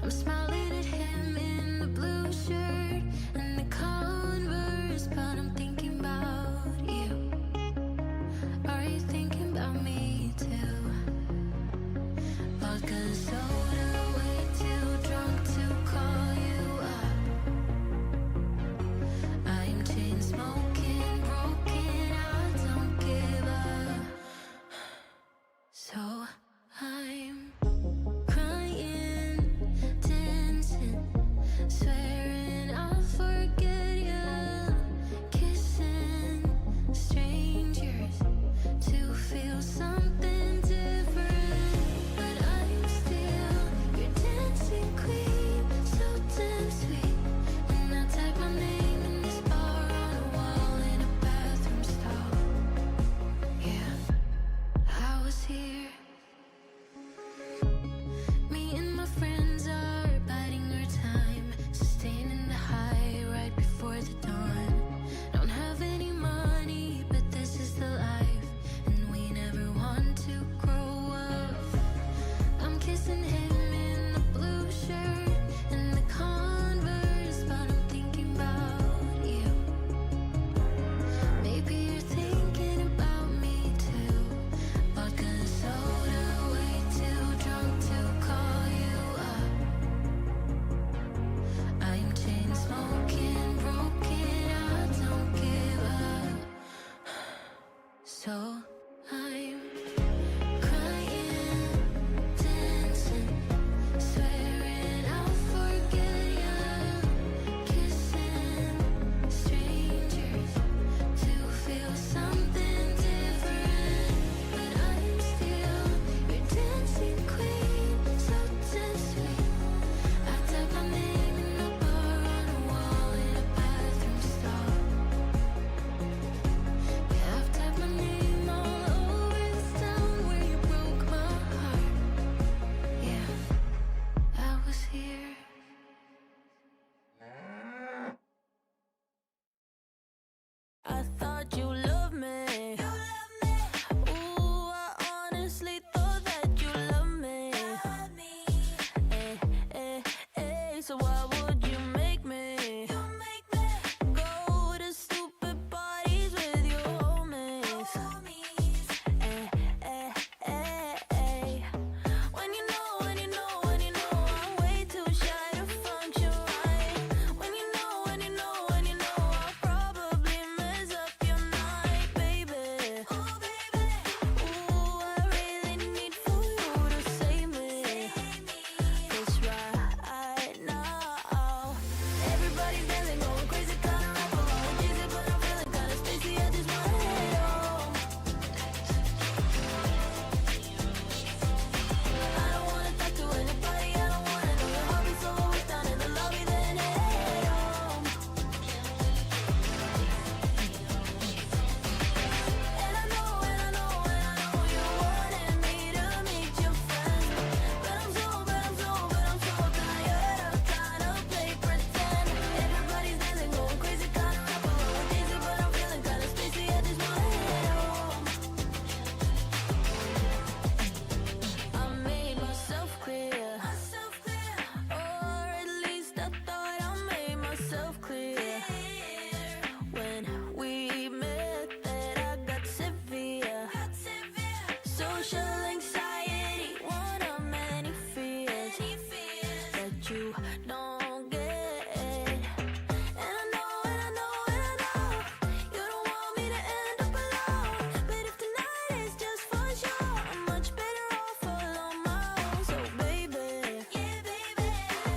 I'm smiling at him in the blue shirt and the Converse, but I'm thinking about you. Are you thinking about me too? Vodka soda, way too drunk to call you up. I'm chain smoking, broken, I don't give up. So I'm crying, dancing, swearing I'll forget you, kissing strangers to feel something different. But I'm still your dancing queen, so damn sweet. And I type my name in this bar on a wall in a bathroom stall. Yeah, I was here. Me and my friends are biding our time, sustaining the high right before the dawn. Don't have any money, but this is the life, and we never want to grow up. I'm kissing him in the blue shirt and the Converse, but I'm thinking about you. Maybe you're thinking about me too. Vodka soda, way too drunk to call you up. I'm chain smoking, broken, I don't give up. So I'm crying, dancing, swearing I'll forget you, kissing strangers to feel something different. But I'm still your dancing queen, so damn sweet. I type my name in the bar on a wall in a bathroom stall. Yeah, I've typed my name all over this town where you broke my heart. Yeah, I was here. I thought you loved me. Ooh, I honestly thought that you loved me. So why would you make me go to stupid parties with your homies? When you know I'm way too shy to function right. When you know I'll probably mess up your night, baby. Ooh, I really need for you to save me. It's right now. Everybody's dancing, going crazy, kinda rap along, cheesy, but I'm feeling kinda spacey. I just wanna head home. I don't wanna talk to anybody, I don't wanna know your hobbies, so I'll wait down in the lobby, then head home. And I know you wanted me to meet your friends, but I'm so tired of trying to play pretend. Everybody's dancing, going crazy, kinda rap along, cheesy, but I'm feeling kinda spacey. I just wanna head home. I made myself clear, or at least I thought I made myself clear. When we met, that I got severe social anxiety, one of many fears that you don't get. And I know you don't want me to end up alone, but if tonight is just for sure, I'm much better off all on my own. So baby,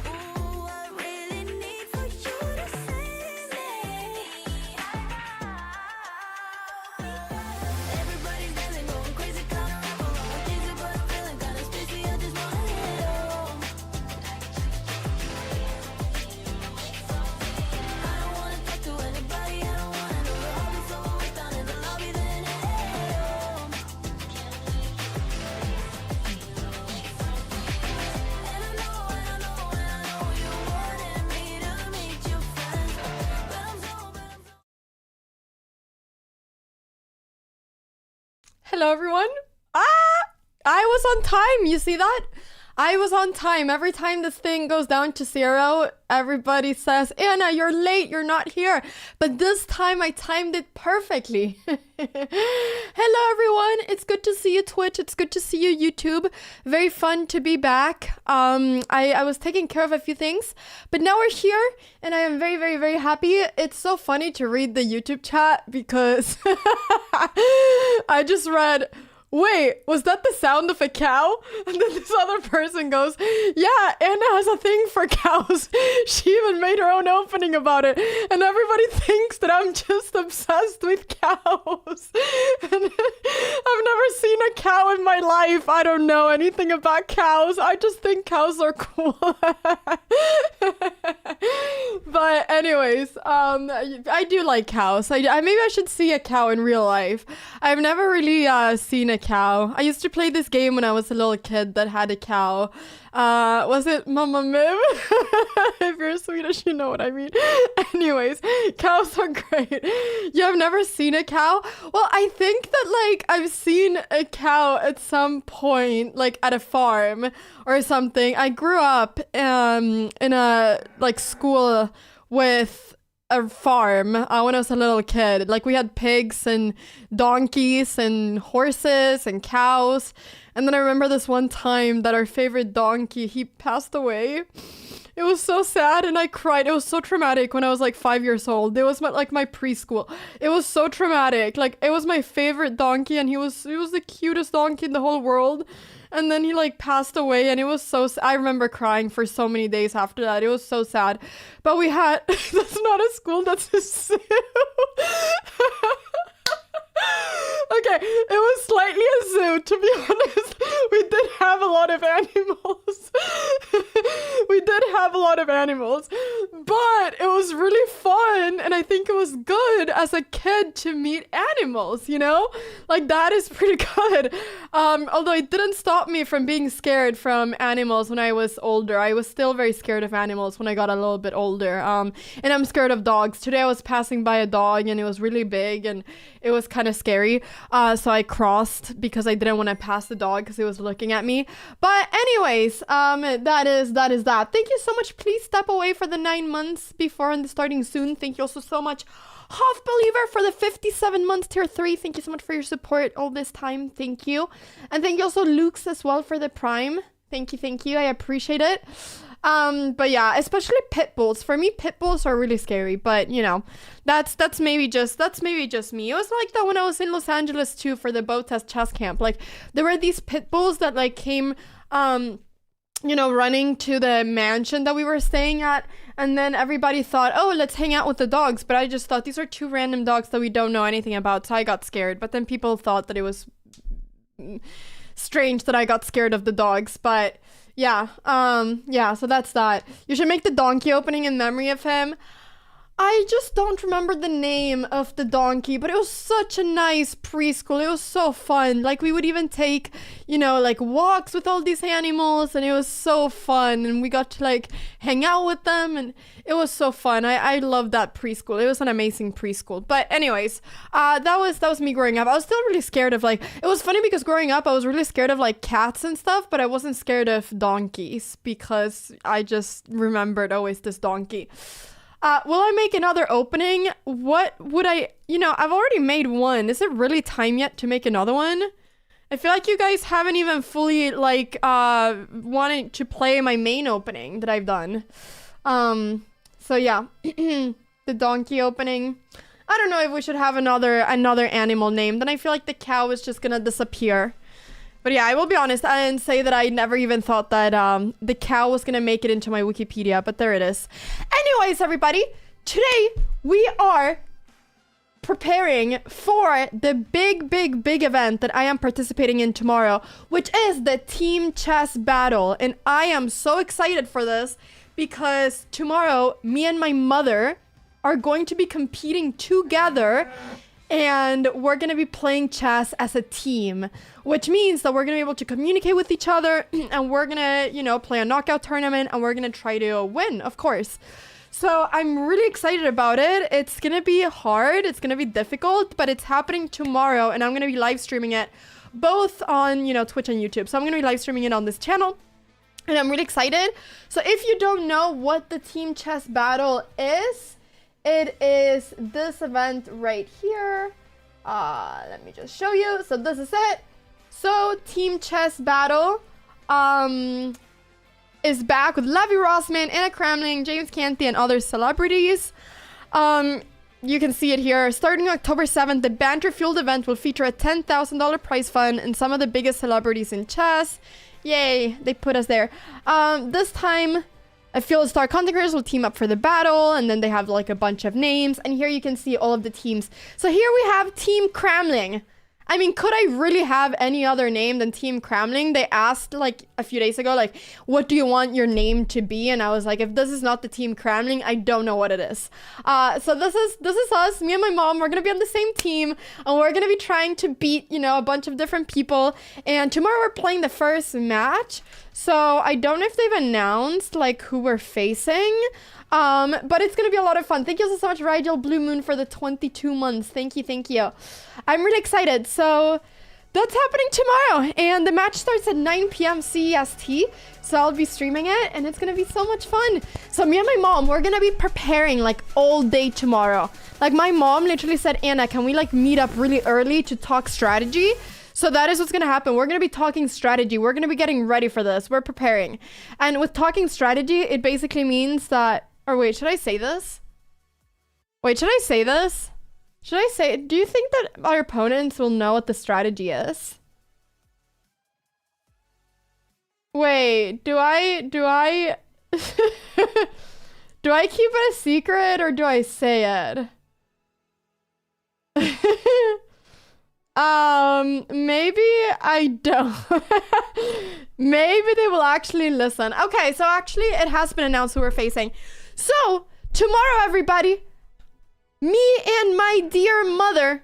ooh, I really need for you to save me. Everybody's dancing, going crazy, kinda rap along, cheesy, but I'm feeling kinda spacey. I just wanna head home. I don't wanna talk to anybody, I don't wanna know your hobbies, so I'll wait down in the lobby, then head home. And I know you wanted me to meet your friends, but I'm so Hello everyone. I was on time, you see that? I was on time. Every time this thing goes down to 0, everybody says, Anna, you're late. You're not here. But this time I timed it perfectly. Hello, everyone. It's good to see you, Twitch. It's good to see you, YouTube. Very fun to be back. I was taking care of a few things, but now we're here and I am very, very, very happy. It's so funny to read the YouTube chat because I just read, wait, was that the sound of a cow? And then this other person goes, yeah, Anna has a thing for cows. She even made her own opening about it. And everybody thinks that I'm just obsessed with cows. And I've never seen a cow in my life. I don't know anything about cows. I just think cows are cool. But anyways, I do like cows. Maybe I should see a cow in real life. I've never really seen a cow. I used to play this game when I was a little kid that had a cow. Was it Mamma Mim? If you're Swedish, you know what I mean. Anyways, cows are great. You have never seen a cow? Well, I think that like I've seen a cow at some point, like at a farm or something. I grew up in a like school with a farm when I was a little kid. Like we had pigs and donkeys and horses and cows. And then I remember this one time that our favorite donkey, he passed away. It was so sad and I cried. It was so traumatic when I was like 5 years old. It was my preschool. It was so traumatic. Like it was my favorite donkey and he was the cutest donkey in the whole world. And then he like passed away and it was so I remember crying for so many days after that. It was so sad. But we had that's not a school, that's a zoo. Okay, it was slightly a zoo, to be honest. We did have a lot of animals. But it was really fun, and I think it was good as a kid to meet animals, you know? Like, that is pretty good. Although it didn't stop me from being scared from animals when I was older. I was still very scared of animals when I got a little bit older. And I'm scared of dogs. Today I was passing by a dog, and it was really big, and it was kind of scary. So I crossed because I didn't want to pass the dog because he was looking at me. But anyways, that is that. Thank you so much. Please step away for the 9 months before and starting soon. Thank you also so much, Half Believer, for the 57 months tier 3. Thank you so much for your support all this time. Thank you. And thank you also Luke's as well for the Prime. Thank you. I appreciate it. But yeah, especially pit bulls. For me, pit bulls are really scary, but you know, that's maybe just me. It was like that when I was in Los Angeles too for the boat test chess camp. Like there were these pit bulls that like came, you know, running to the mansion that we were staying at, and then everybody thought, oh, let's hang out with the dogs. But I just thought these are two random dogs that we don't know anything about, so I got scared. But then people thought that it was strange that I got scared of the dogs, but yeah, so that's that. You should make the donkey opening in memory of him. I just don't remember the name of the donkey, but it was such a nice preschool. It was so fun. Like we would even take, you know, like walks with all these animals, and it was so fun. And we got to like hang out with them, and it was so fun. I loved that preschool. It was an amazing preschool. But anyways, that was me growing up. I was still really scared of like, it was funny because growing up I was really scared of like cats and stuff, but I wasn't scared of donkeys because I just remembered always this donkey. Will I make another opening? What would I, you know, I've already made one. Is it really time yet to make another one? I feel like you guys haven't even fully, like, wanted to play my main opening that I've done. So yeah, the donkey opening. I don't know if we should have another animal name. Then I feel like the cow is just gonna disappear. But yeah, I will be honest, I didn't say that I never even thought that the cow was gonna make it into my Wikipedia, but there it is. Anyways, everybody, today we are preparing for the big event that I am participating in tomorrow, which is the team chess battle. And I am so excited for this because tomorrow, me and my mother are going to be competing together, and we're going to be playing chess as a team, which means that we're going to be able to communicate with each other, and we're going to, you know, play a knockout tournament, and we're going to try to win, of course. So I'm really excited about it. It's going to be hard. It's going to be difficult, but it's happening tomorrow, and I'm going to be live streaming it both on, you know, Twitch and YouTube. So I'm going to be live streaming it on this channel. and I'm really excited. So if you don't know what the team chess battle is, it is this event right here. Let me just show you. So this is it. So team chess battle is back with Levi Rossman, Anna Cramling, James Canty, and other celebrities. You can see it here. Starting October 7th, the banter-fueled event will feature a $10,000 prize fund and some of the biggest celebrities in chess. Yay, they put us there. This time, a few star content creators will team up for the battle, and then they have like a bunch of names. And here you can see all of the teams. So here we have Team Cramling. I mean, could I really have any other name than Team Cramling? They asked like a few days ago, like, what do you want your name to be? And I was like, if this is not the Team Cramling, I don't know what it is. So this is us, me and my mom. We're gonna be on the same team, and we're gonna be trying to beat, you know, a bunch of different people. And tomorrow we're playing the first match. So I don't know if they've announced like who we're facing. But it's gonna be a lot of fun. Thank you so much, Rigel Blue Moon, for the 22 months. Thank you, thank you. I'm really excited. So that's happening tomorrow, and the match starts at 9 p.m. CEST. So I'll be streaming it, and it's gonna be so much fun. So me and my mom, we're gonna be preparing like all day tomorrow. Like my mom literally said, Anna, can we like meet up really early to talk strategy? So that is what's going to happen. We're going to be talking strategy. We're going to be getting ready for this. We're preparing. And with talking strategy, it basically means that... Or wait, should I say this? Wait, should I say this? Should I say... Do you think that our opponents will know what the strategy is? Wait, do I... Do I keep it a secret or do I say it? Maybe I don't. Maybe they will actually listen. Okay, so actually it has been announced who we're facing. So, tomorrow, everybody, me and my dear mother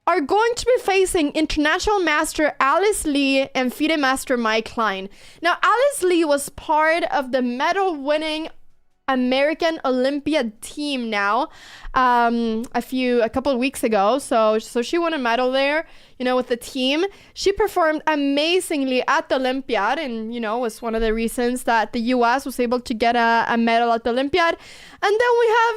are going to be facing International Master Alice Lee and FIDE Master Mike Klein. Now, Alice Lee was part of the medal-winning American Olympiad team now a couple of weeks ago. So she won a medal there, you know, with the team. She performed amazingly at the Olympiad, and, you know, was one of the reasons that the US was able to get a medal at the Olympiad. And then we have,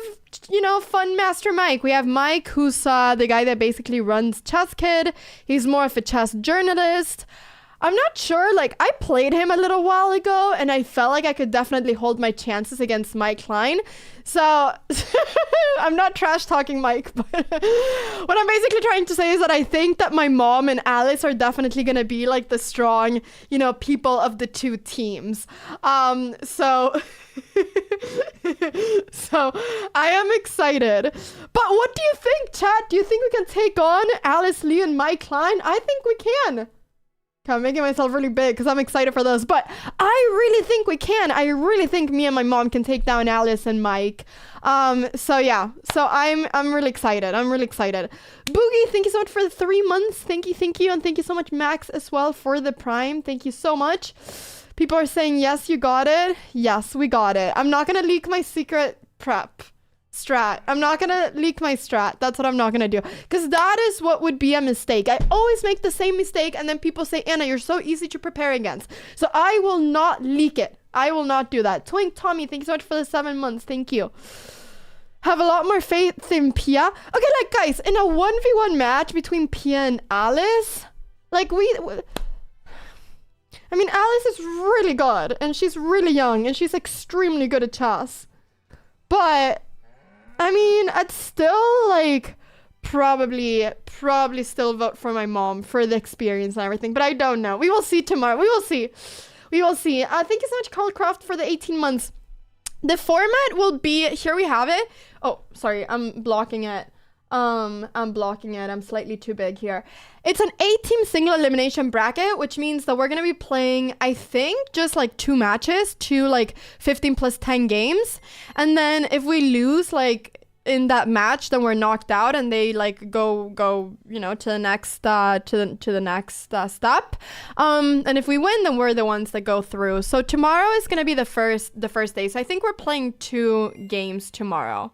you know, fun Master Mike. We have Mike, who's the guy that basically runs Chess Kid. He's more of a chess journalist. I'm not sure, like, I played him a little while ago, and I felt like I could definitely hold my chances against Mike Klein. So, I'm not trash-talking Mike, but what I'm basically trying to say is that I think that my mom and Alice are definitely gonna be, like, the strong, you know, people of the two teams. So I am excited. But what do you think, chat? Do you think we can take on Alice Lee and Mike Klein? I think we can. Okay, I'm making myself really big because I'm excited for this, but I really think we can. I really think me and my mom can take down Alice and Mike. So yeah, so I'm really excited. I'm really excited. Boogie, thank you so much for the 3 months. Thank you, and thank you so much, Max, as well, for the Prime. Thank you so much. People are saying, yes, you got it. Yes, we got it. I'm not gonna leak my secret prep strat. I'm not gonna leak my strat. That's what I'm not gonna do, because that is what would be a mistake. I always make the same mistake, and then people say, Anna, you're so easy to prepare against. So I will not leak it. I will not do that. Twink Tommy, thank you so much for the 7 months. Thank you. Have a lot more faith in Pia. Okay, like, guys, in a 1v1 match between Pia and Alice, like, I mean, Alice is really good, and she's really young, and she's extremely good at chess. But I mean, I'd still, like, probably still vote for my mom for the experience and everything, but I don't know. We will see tomorrow. We will see. We will see. Thank you so much, Carl Croft, for the 18 months. The format will be, here we have it. Oh, sorry, I'm blocking it. I'm slightly too big here. It's an 8-team single elimination bracket, which means that we're going to be playing, I think, just like 2 matches, 2 like 15 plus 10 games. And then if we lose like in that match, then we're knocked out, and they like go, you know, to the next step. And if we win, then we're the ones that go through. So tomorrow is going to be the first day. So I think we're playing 2 games tomorrow,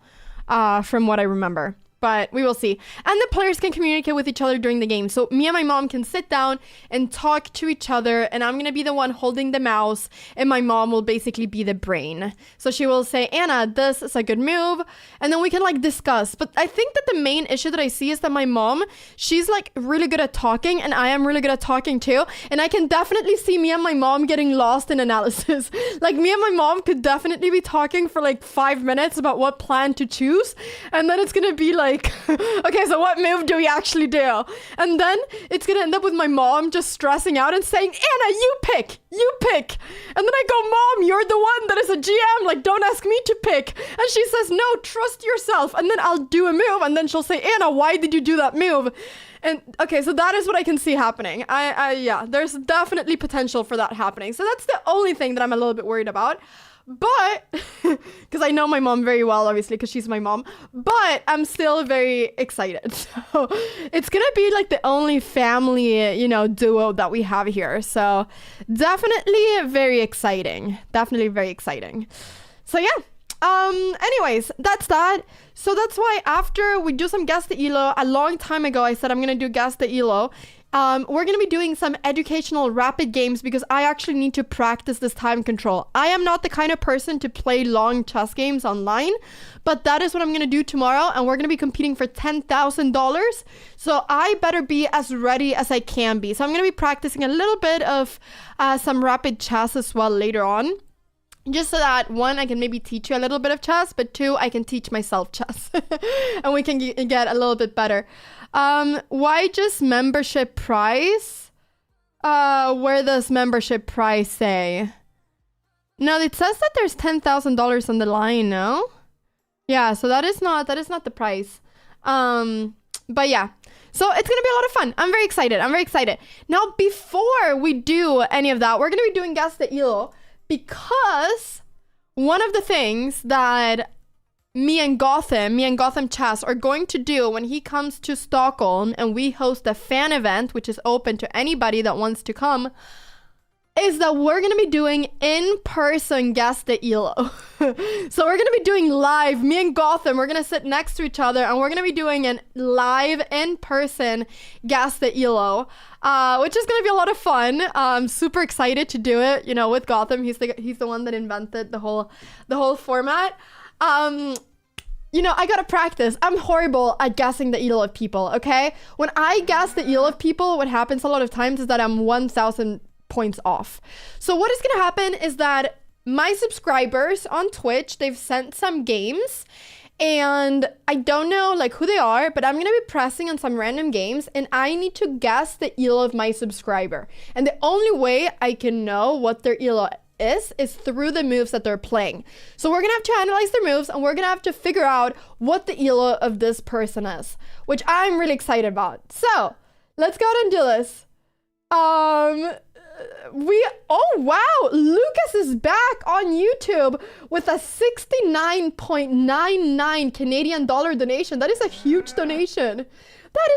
from what I remember. but we will see. And the players can communicate with each other during the game. So me and my mom can sit down and talk to each other, and I'm gonna be the one holding the mouse, and my mom will basically be the brain. So she will say, Anna, this is a good move, and then we can like discuss. But I think that the main issue that I see is that my mom, she's like really good at talking, and I am really good at talking too, and I can definitely see me and my mom getting lost in analysis. Like me and my mom could definitely be talking for like 5 minutes about what plan to choose, and then it's gonna be like, okay, so what move do we actually do? And then it's gonna end up with my mom just stressing out and saying, Anna, you pick. And then I go, Mom, you're the one that is a GM, like don't ask me to pick. And she says, no, trust yourself. And then I'll do a move, and then she'll say, Anna, why did you do that move? And okay, so that is what I can see happening. Yeah, there's definitely potential for that happening. So that's the only thing that I'm a little bit worried about. But, because I know my mom very well, obviously, because she's my mom, but I'm still very excited. So it's going to be like the only family, you know, duo that we have here. So definitely very exciting. Definitely very exciting. So yeah. Anyways, that's that. So that's why after we do some guess the ELO, a long time ago, I said I'm going to do guess the ELO. We're going to be doing some educational rapid games because I actually need to practice this time control. I am not the kind of person to play long chess games online, but that is what I'm going to do tomorrow, and we're going to be competing for $10,000. So I better be as ready as I can be. So I'm going to be practicing a little bit of some rapid chess as well later on. Just so that, one, I can maybe teach you a little bit of chess, but two, I can teach myself chess. And we can get a little bit better. Why just membership price? Where does membership price say? No, it says that there's $10,000 on the line, no? Yeah, so that is not the price. But yeah. So it's going to be a lot of fun. I'm very excited. Now, before we do any of that, we're going to be doing Guess the ELO. Because one of the things that me and Gotham Chess are going to do when he comes to Stockholm and we host a fan event, which is open to anybody that wants to come, is that we're going to be doing in-person Guess the ELO. So we're going to be doing live, me and Gotham, we're going to sit next to each other and we're going to be doing an live in-person Guess the ELO, which is going to be a lot of fun. I'm super excited to do it, you know, with Gotham. He's the one that invented the whole format. You know, I gotta practice. I'm horrible at guessing the ELO of people, okay? When I guess the ELO of people, what happens a lot of times is that I'm 1,000 points off. So what is gonna happen is that my subscribers on Twitch, they've sent some games and I don't know like who they are, but I'm gonna be pressing on some random games and I need to guess the ELO of my subscriber. And the only way I can know what their ELO is through the moves that they're playing. So we're gonna have to analyze their moves and we're gonna have to figure out what the ELO of this person is, which I'm really excited about. So let's go ahead and do this. Oh wow, Lucas is back on YouTube with a 69.99 Canadian dollar donation. That is a huge donation. That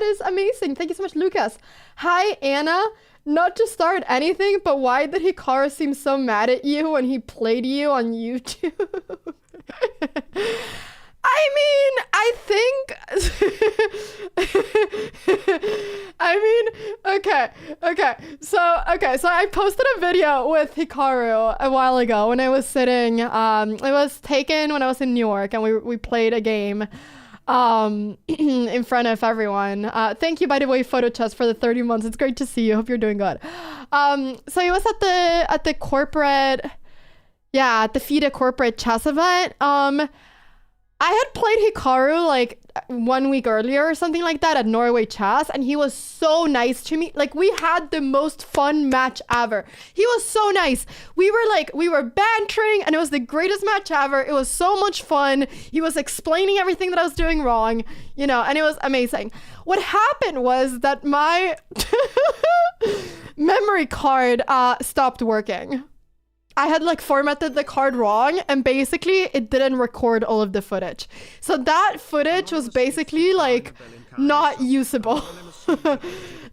is amazing. Thank you so much, Lucas. Hi, Anna. Not to start anything, but why did Hikaru seem so mad at you when he played you on YouTube? I mean, So I posted a video with Hikaru a while ago when I was sitting, it was taken when I was in New York and we played a game in front of everyone. Thank you, by the way, PhotoChess, for the 30 months. It's great to see you. Hope you're doing good. So it was at the corporate, at the FIDE corporate chess event. I had played Hikaru like 1 week earlier or something like that at Norway Chess, and he was so nice to me. Like, we had the most fun match ever. He was so nice. We were bantering, and it was the greatest match ever. It was so much fun. He was explaining everything that I was doing wrong, you know, and it was amazing. What happened was that my memory card stopped working. I had like formatted the card wrong and basically it didn't record all of the footage. So that footage was basically like not usable.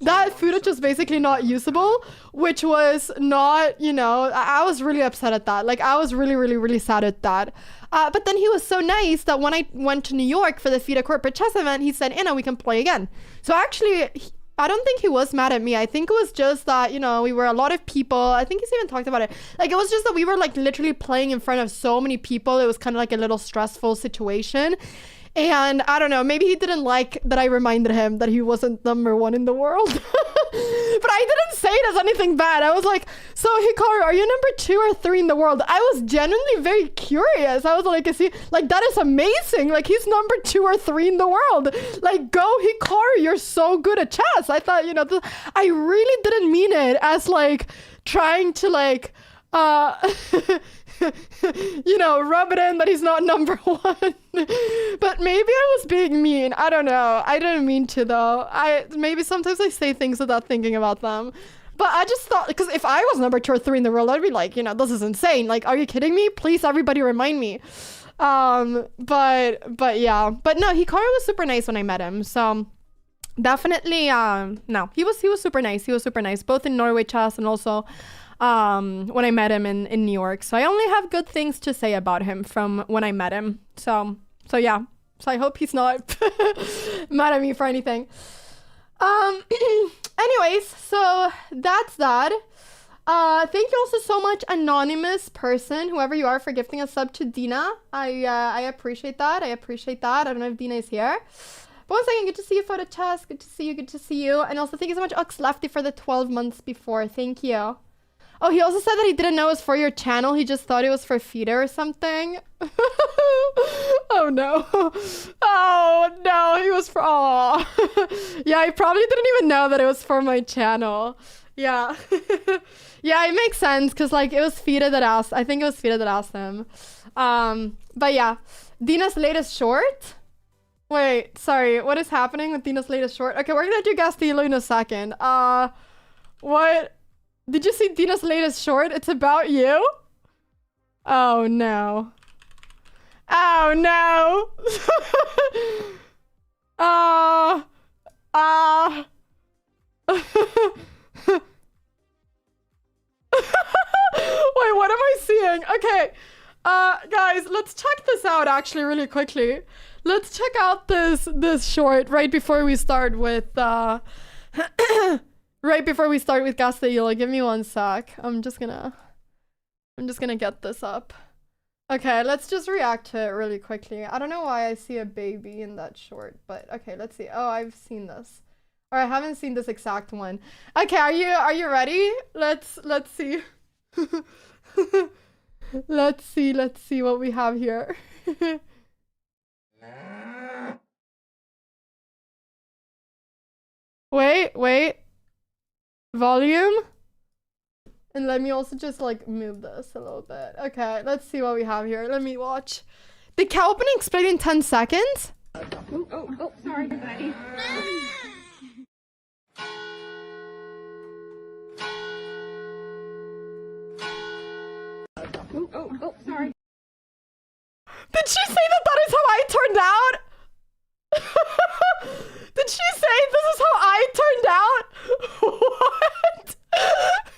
That footage was basically not usable, which was not, you know, I was really upset at that. Like, I was really, really, really sad at that. But then he was so nice that when I went to New York for the FIDE corporate chess event, he said, Anna, we can play again. So actually, I don't think he was mad at me. I think it was just that, you know, we were a lot of people. I think he's even talked about it. Like, it was just that we were like literally playing in front of so many people. It was kind of like a little stressful situation. And I don't know, maybe he didn't like that I reminded him that he wasn't #1 in the world. But I didn't say it as anything bad. I was like, so Hikaru, are you #2 or 3 in the world? I was genuinely very curious. I was like, is he, like, that is amazing. Like, he's #2 or 3 in the world. Like, go Hikaru, you're so good at chess. I thought, you know, I really didn't mean it as like trying to like, you know, rub it in that he's not #1. But maybe I was being mean. I don't know. I didn't mean to though. Maybe sometimes I say things without thinking about them. But I just thought, because if I was #2 or 3 in the world, I'd be like, you know, this is insane. Like, are you kidding me? Please, everybody remind me. But yeah. But no, Hikaru was super nice when I met him. So definitely, no, he was super nice. He was super nice, both in Norway chess and also when I met him in New York. So I only have good things to say about him from when I met him. So yeah. So I hope he's not mad at me for anything. Anyways, so that's that. Thank you also so much, anonymous person, whoever you are, for gifting a sub to Dina. I appreciate that. I appreciate that. I don't know if Dina is here. But once again, good to see you, Photo Chess. Good to see you. Good to see you. And also, thank you so much, Ox Lefty, for the 12 months before. Thank you. Oh, he also said that he didn't know it was for your channel. He just thought it was for FIDE or something. Oh, no. Oh, no. He was for... Aww. Yeah, he probably didn't even know that it was for my channel. Yeah. Yeah, it makes sense because, like, it was FIDE that asked. I think it was FIDE that asked him. But, yeah. Dina's latest short? Wait, sorry. What is happening with Dina's latest short? Okay, we're going to do Castillo in a second. What... Did you see Dina's latest short? It's about you? Oh, no. Oh, no. Wait, what am I seeing? Okay. Guys, let's check this out actually really quickly. Let's check out this short right before we start with right before we start with Castello. Give me one sec. I'm just gonna get this up. Okay, let's just react to it really quickly. I don't know why I see a baby in that short, but okay, let's see. Oh, I've seen this. Or I haven't seen this exact one. Okay, are you ready? Let's see. Let's see what we have here. Wait. Volume. And let me also just like move this a little bit. Okay, let's see what we have here. Let me watch. The cow opening explained in 10 seconds? Oh, sorry, buddy. Oh, sorry. Did she say that is how I turned out? Did she say this is how I turned out? What?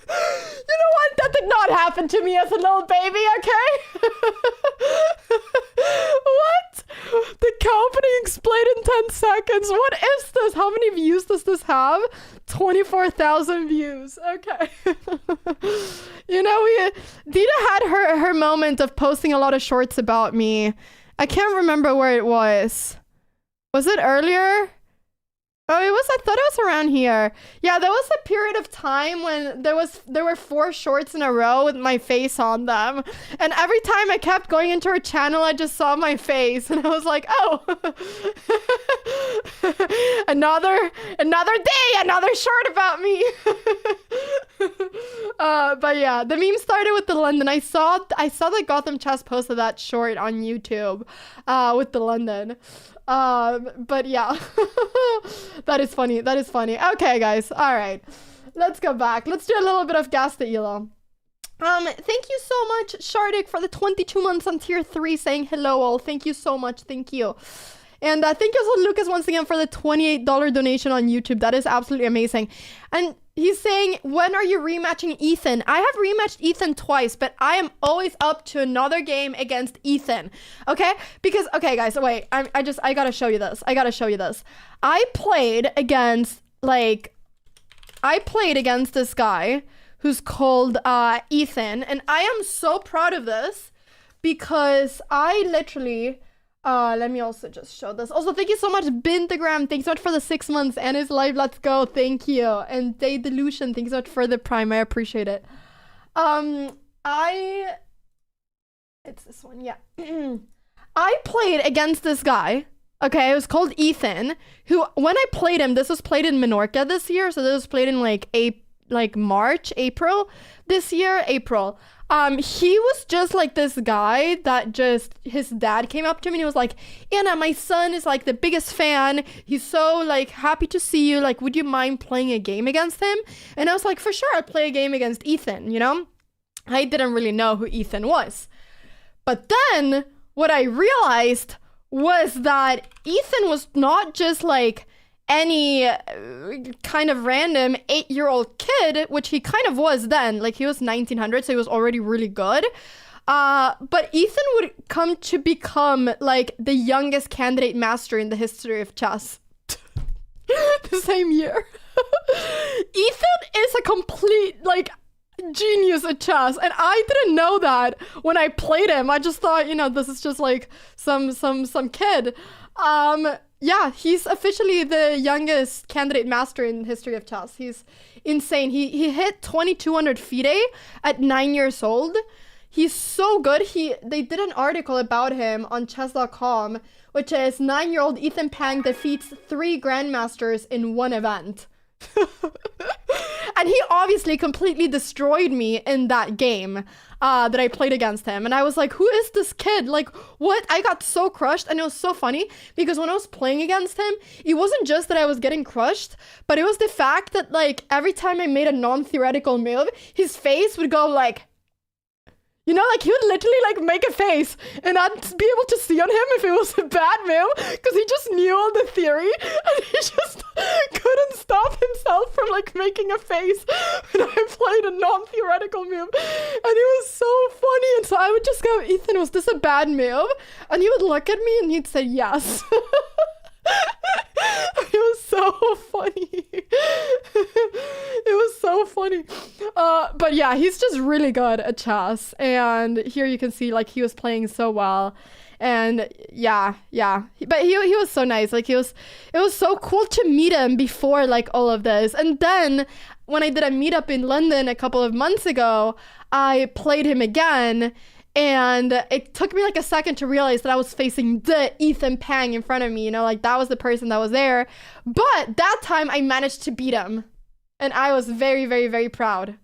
You know what? That did not happen to me as a little baby, okay? What? The cow opening explained in 10 seconds. What is this? How many views does this have? 24,000 views. Okay. You know, Dina had her moment of posting a lot of shorts about me. I can't remember where it was. Was it earlier? Oh, I thought it was around here. Yeah, there was a period of time when there were 4 shorts in a row with my face on them. And every time I kept going into her channel, I just saw my face. And I was like, oh. another day, another short about me. But yeah, the meme started with the London. I saw that Gotham Chess posted that short on YouTube with the London. But yeah. That is funny. Okay, guys. All right. Let's go back. Let's do a little bit of Castello. Thank you so much, Shardik, for the 22 months on tier 3 saying hello all. Thank you so much. Thank you. And thank you also, Lucas, once again for the $28 donation on YouTube. That is absolutely amazing. And he's saying, when are you rematching Ethan? I have rematched Ethan twice, but I am always up to another game against Ethan. Okay? Because, okay, guys, wait. I gotta show you this. I played against this guy who's called Ethan, and I am so proud of this because I literally let me also just show this. Also, thank you so much, Bintagram. Thanks so much for the 6 months. And his live, let's go. Thank you. And Day Delusion, thanks so much for the prime. I appreciate it. It's this one, yeah. I played against this guy. Okay, it was called Ethan, who, when I played him, this was played in Menorca this year, so this was played in April this year, April. He was just like this guy that just, his dad came up to me and he was like, Anna, my son is like the biggest fan. He's so like happy to see you. Like, would you mind playing a game against him? And I was like, for sure, I'd play a game against Ethan, you know? I didn't really know who Ethan was. But then what I realized was that Ethan was not just like any kind of random 8-year-old kid, which he kind of was then. Like, he was 1900, so he was already really good. But Ethan would come to become like the youngest candidate master in the history of chess. The same year. Ethan is a complete like genius at chess, and I didn't know that when I played him. I just thought, you know, this is just like some kid. Yeah, he's officially the youngest candidate master in the history of chess. He's insane. He hit 2200 FIDE at 9 years old. He's so good. They did an article about him on chess.com, which is 9-year-old Ethan Pang defeats 3 grandmasters in one event. And he obviously completely destroyed me in that game that I played against him. And I was like, who is this kid? Like, what? I got so crushed. And it was so funny because when I was playing against him, it wasn't just that I was getting crushed, but it was the fact that like every time I made a non-theoretical move, his face would go like, you know, like he would literally like make a face and I'd be able to see on him if it was a bad move because he just knew all the theory and he just couldn't stop himself from like making a face when I played a non-theoretical move. And it was so funny. And so I would just go, Ethan, was this a bad move? And he would look at me and he'd say yes. It was so funny. It was so funny. But yeah, he's just really good at chess. And here you can see like he was playing so well. And yeah. But he was so nice. Like it was so cool to meet him before like all of this. And then when I did a meetup in London a couple of months ago, I played him again. And it took me like a second to realize that I was facing the Ethan Pang in front of me, you know, like that was the person that was there. But that time I managed to beat him. And I was very, very, very proud.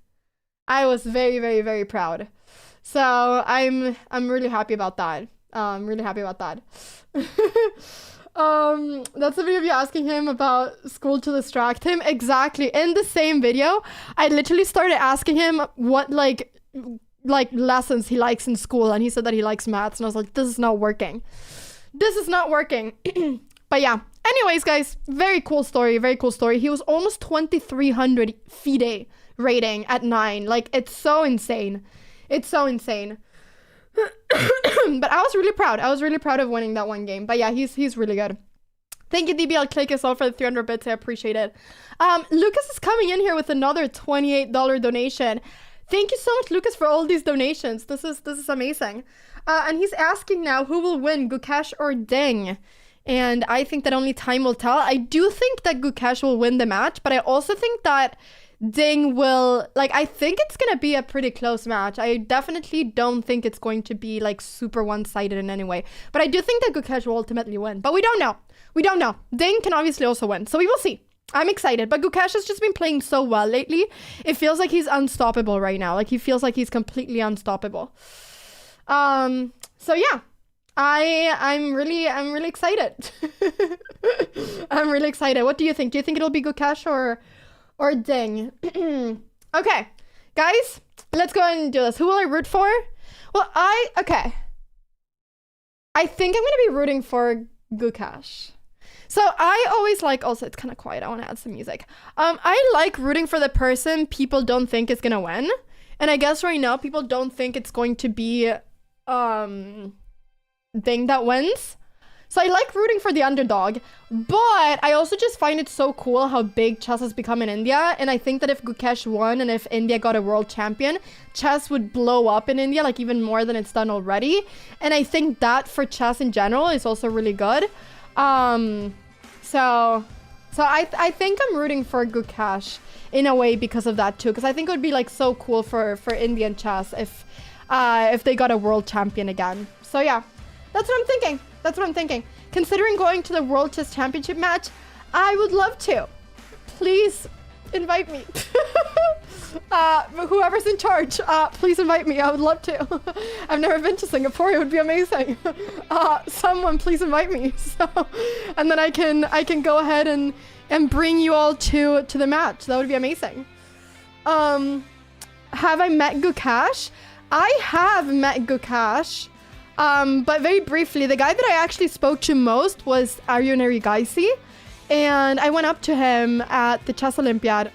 I was very, very, very proud. So I'm really happy about that. I'm really happy about that. That's the video of you asking him about school to distract him. Exactly. In the same video, I literally started asking him what like lessons he likes in school, and he said that he likes maths, and I was like, this is not working. But yeah, anyways guys, very cool story. He was almost 2300 FIDE rating at 9. Like, it's so insane. But I was really proud of winning that one game. But yeah, he's really good. Thank you, DBL Click as well, for the 300 bits. I appreciate it. Lucas is coming in here with another $28 donation. Thank you so much, Lucas, for all these donations. This is amazing. And he's asking now, who will win, Gukesh or Ding? And I think that only time will tell. I do think that Gukesh will win the match, but I also think that Ding will, like, I think it's gonna be a pretty close match. I definitely don't think it's going to be like super one-sided in any way. But I do think that Gukesh will ultimately win. But we don't know. Ding can obviously also win. So we will see. I'm excited, but Gukesh has just been playing so well lately. It feels like he's unstoppable right now. Like, he feels like he's completely unstoppable. So yeah, I'm really excited. I'm really excited. What do you think? Do you think it'll be Gukesh or Ding? Okay, guys, let's go ahead and do this. Who will I root for? Well, I think I'm gonna be rooting for Gukash. So I always like, also it's kind of quiet, I want to add some music. I like rooting for the person people don't think is gonna win. And I guess right now people don't think it's going to be thing that wins. So I like rooting for the underdog, but I also just find it so cool how big chess has become in India. And I think that if Gukesh won and if India got a world champion, chess would blow up in India, like even more than it's done already. And I think that for chess in general is also really good. So I think I'm rooting for Gukesh in a way because of that too. Because I think it would be like so cool for Indian chess if they got a world champion again. So yeah, that's what I'm thinking. That's what I'm thinking. Considering going to the World Chess Championship match, I would love to. Please invite me. Whoever's in charge, please invite me. I would love to. I've never been to Singapore. It would be amazing. Someone please invite me. So, and then I can go ahead and bring you all to the match. That would be amazing. Have I met Gukash? I have met Gukash. But very briefly, the guy that I actually spoke to most was Arjun Erigaisi. And I went up to him at the Chess Olympiad.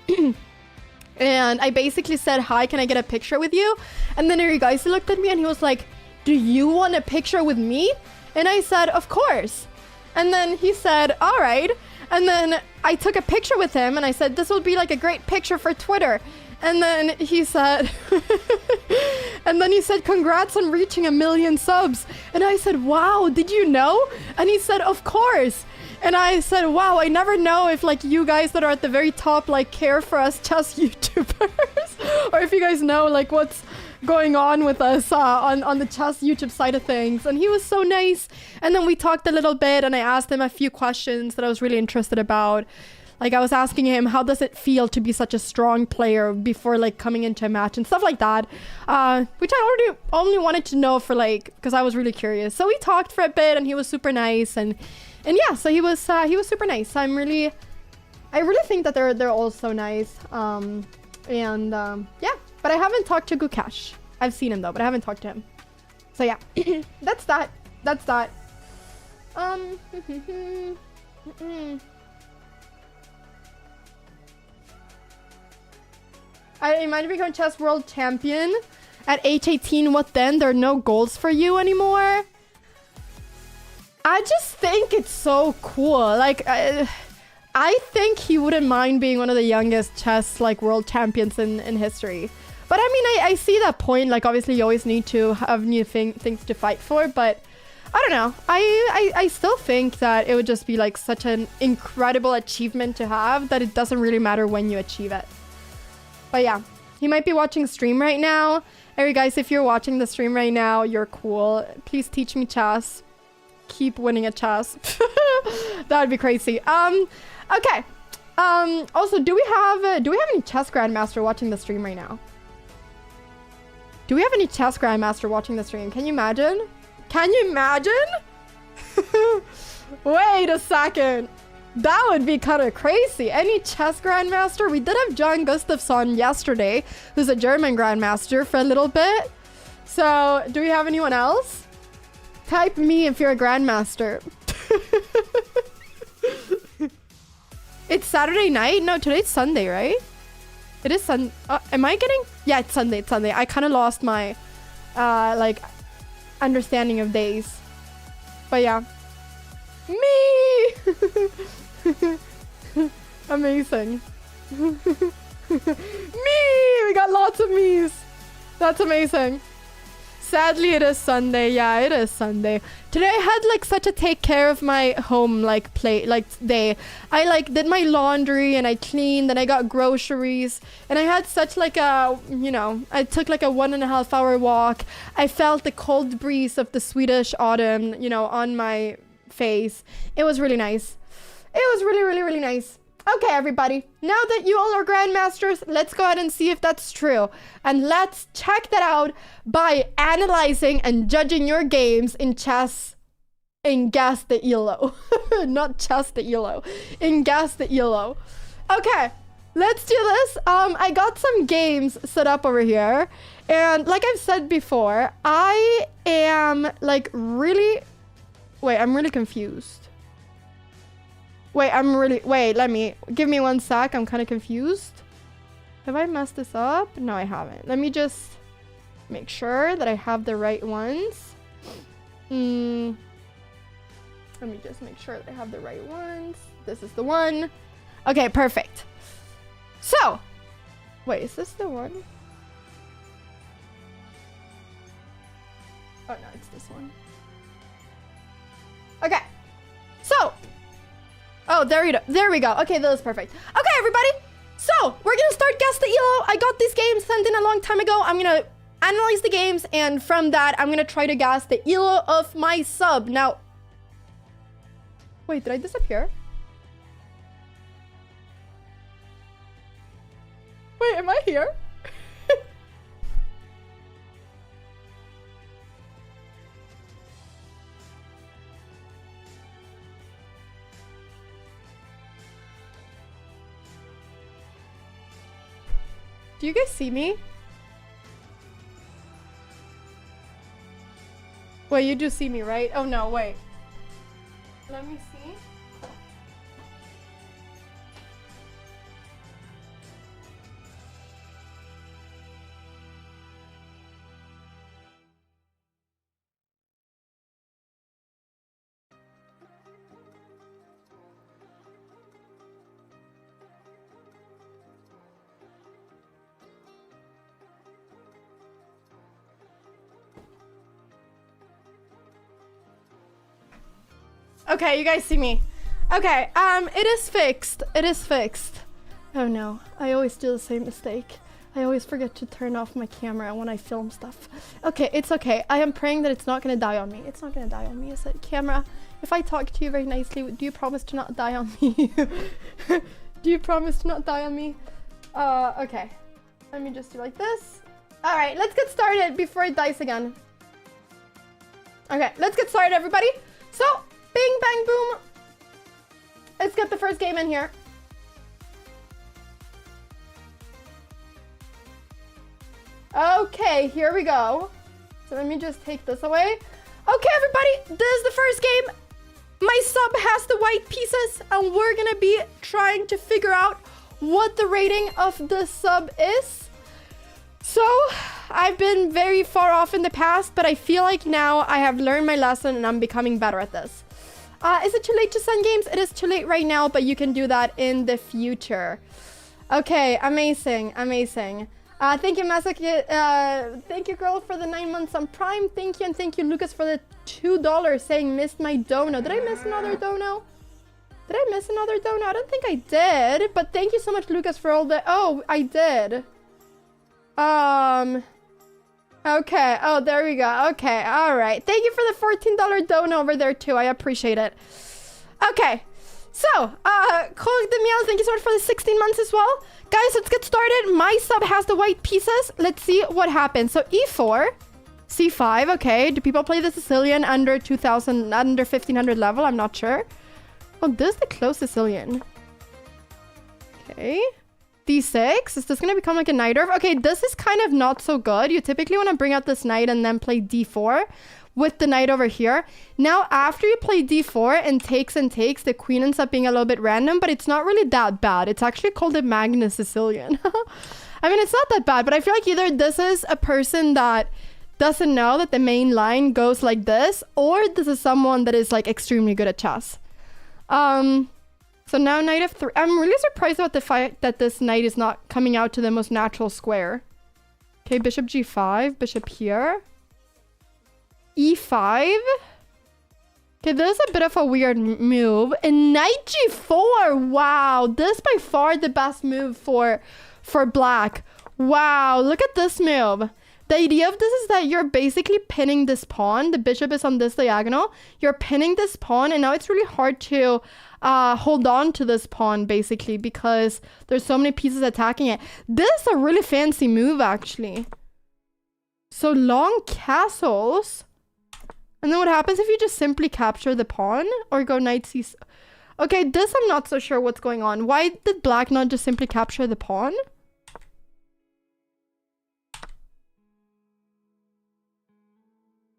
And I basically said, hi, can I get a picture with you? And then Erigaisi looked at me and he was like, do you want a picture with me? And I said, of course. And then he said, all right. And then I took a picture with him and I said, this will be like a great picture for Twitter. And then he said, congrats on reaching 1 million subs. And I said, wow, did you know? And he said, of course. And I said, wow, I never know if like you guys that are at the very top like care for us chess YouTubers, or if you guys know like what's going on with us on the chess YouTube side of things. And he was so nice. And then we talked a little bit and I asked him a few questions that I was really interested about. Like I was asking him, how does it feel to be such a strong player before like coming into a match and stuff like that, which I only wanted to know for like, because I was really curious. So we talked for a bit and he was super nice and yeah, so he was super nice. I really think that they're all so nice. Yeah, but I haven't talked to Gukesh. I've seen him though, but I haven't talked to him. So yeah, that's that. I imagine becoming chess world champion at age 18. What then? There are no goals for you anymore? I just think it's so cool. Like, I think he wouldn't mind being one of the youngest chess like world champions in history. But I mean, I see that point. Like, obviously, you always need to have new things to fight for. But I don't know. I still think that it would just be like such an incredible achievement to have that it doesn't really matter when you achieve it. But yeah, he might be watching stream right now. Hey guys, if you're watching the stream right now, you're cool. Please teach me chess. Keep winning at chess. That would be crazy. Okay. Also, do we have any chess grandmaster watching the stream right now? Do we have any chess grandmaster watching the stream? Can you imagine? Can you imagine? Wait a second. That would be kind of crazy. Any chess grandmaster? We did have John Gustafsson yesterday, who's a German grandmaster for a little bit. So, do we have anyone else? Type me if you're a grandmaster. It's Saturday night? No, today's Sunday, right? It is Sunday. Am I getting? Yeah, it's Sunday. It's Sunday. I kind of lost my, like, understanding of days. But yeah. Me! Amazing. Me! We got lots of me's. That's amazing. Sadly, it is Sunday. Yeah, it is Sunday. Today I had like such a take care of my home like day. I like did my laundry and I cleaned and I got groceries and I had such like a, you know, I took like a 1.5 hour walk. I felt the cold breeze of the Swedish autumn, you know, on my face. It was really nice. It was really, really, really nice. Okay, everybody. Now that you all are grandmasters, let's go ahead and see if that's true. And let's check that out by analyzing and judging your games in chess in Guess the ELO. Not chess the ELO. In Guess the ELO. Okay, let's do this. I got some games set up over here. And like I've said before, I am like really Wait, I'm really confused. Wait, give me 1 sec. I'm kind of confused. Have I messed this up? No, I haven't. Let me just make sure that I have the right ones. Let me just make sure that I have the right ones. This is the one. Okay, perfect. So, wait, is this the one? Oh no, it's this one. Okay. So, oh, there we go. Okay, that was perfect. Okay, everybody. So, we're gonna start Guess the ELO. I got these games sent in a long time ago. I'm gonna analyze the games, and from that, I'm gonna try to guess the ELO of my sub. Now, wait, did I disappear? Wait, am I here? Do you guys see me? Wait, you do see me, right? Oh no, wait. Let me see. Okay, you guys see me. Okay, it is fixed. It is fixed. Oh no, I always do the same mistake. I always forget to turn off my camera when I film stuff. Okay, it's okay. I am praying that it's not gonna die on me. It's not gonna die on me, is it? Camera, if I talk to you very nicely, do you promise to not die on me? Do you promise to not die on me? Okay. Let me just do like this. All right, let's get started before it dies again. Okay, let's get started, everybody. So, bing, bang, boom. Let's get the first game in here. Okay, here we go. So let me just take this away. Okay, everybody, this is the first game. My sub has the white pieces, and we're gonna be trying to figure out what the rating of the sub is. So, I've been very far off in the past, but I feel like now I have learned my lesson and I'm becoming better at this. Is it too late to send games? It is too late right now, but you can do that in the future. Okay, amazing, amazing. Thank you, Masaki. Thank you, girl, for the 9 months on Prime. Thank you, and thank you, Lucas, for the $2 saying missed my dono. Did I miss another dono? Did I miss another dono? I don't think I did, but thank you so much, Lucas, for all the... Oh, I did. Okay. Oh, there we go. Okay. All right. Thank you for the $14 dono over there, too. I appreciate it. Okay. So, Cole the Meow, thank you so much for the 16 months as well. Guys, let's get started. My sub has the white pieces. Let's see what happens. So, E4, C5. Okay. Do people play the Sicilian under 2000, under 1500 level? I'm not sure. Oh, this is the close Sicilian. Okay. D6. Is this going to become like a knight orb? Okay, this is kind of not so good. You typically want to bring out this knight and then play D4 with the knight over here. Now, after you play D4 and takes, the queen ends up being a little bit random, but it's not really that bad. It's actually called a Magnus Sicilian. I mean, it's not that bad, but I feel like either this is a person that doesn't know that the main line goes like this, or this is someone that is like extremely good at chess. So now knight f3. I'm really surprised about the fact that this knight is not coming out to the most natural square. Okay, bishop g5, bishop here. E5. Okay, this is a bit of a weird move. And knight g4. Wow, this by far the best move for black. Wow, look at this move. The idea of this is that you're basically pinning this pawn. The bishop is on this diagonal. You're pinning this pawn, and now it's really hard to hold on to this pawn, basically, because there's so many pieces attacking it. This is a really fancy move, actually. So long castles. And then what happens if you just simply capture the pawn or go knight c... Okay, this I'm not so sure what's going on. Why did black not just simply capture the pawn?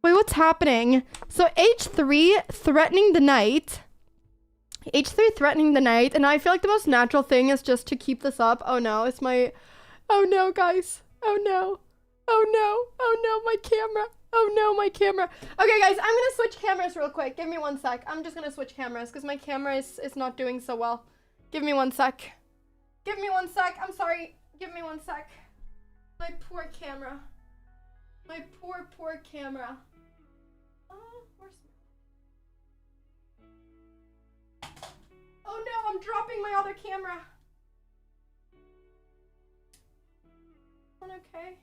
Wait, what's happening. So H3 threatening the knight. H3 threatening the knight. And I feel like the most natural thing is just to keep this up. Oh no, it's my... Oh no, guys. Oh no. Oh no. Oh no, my camera. Oh no, my camera. Okay, guys, I'm gonna switch cameras real quick. Give me 1 sec. I'm just gonna switch cameras because my camera is not doing so well. Give me 1 sec. Give me 1 sec. I'm sorry. Give me 1 sec. My poor camera. My poor camera. Where's... Oh no, I'm dropping my other camera. Okay.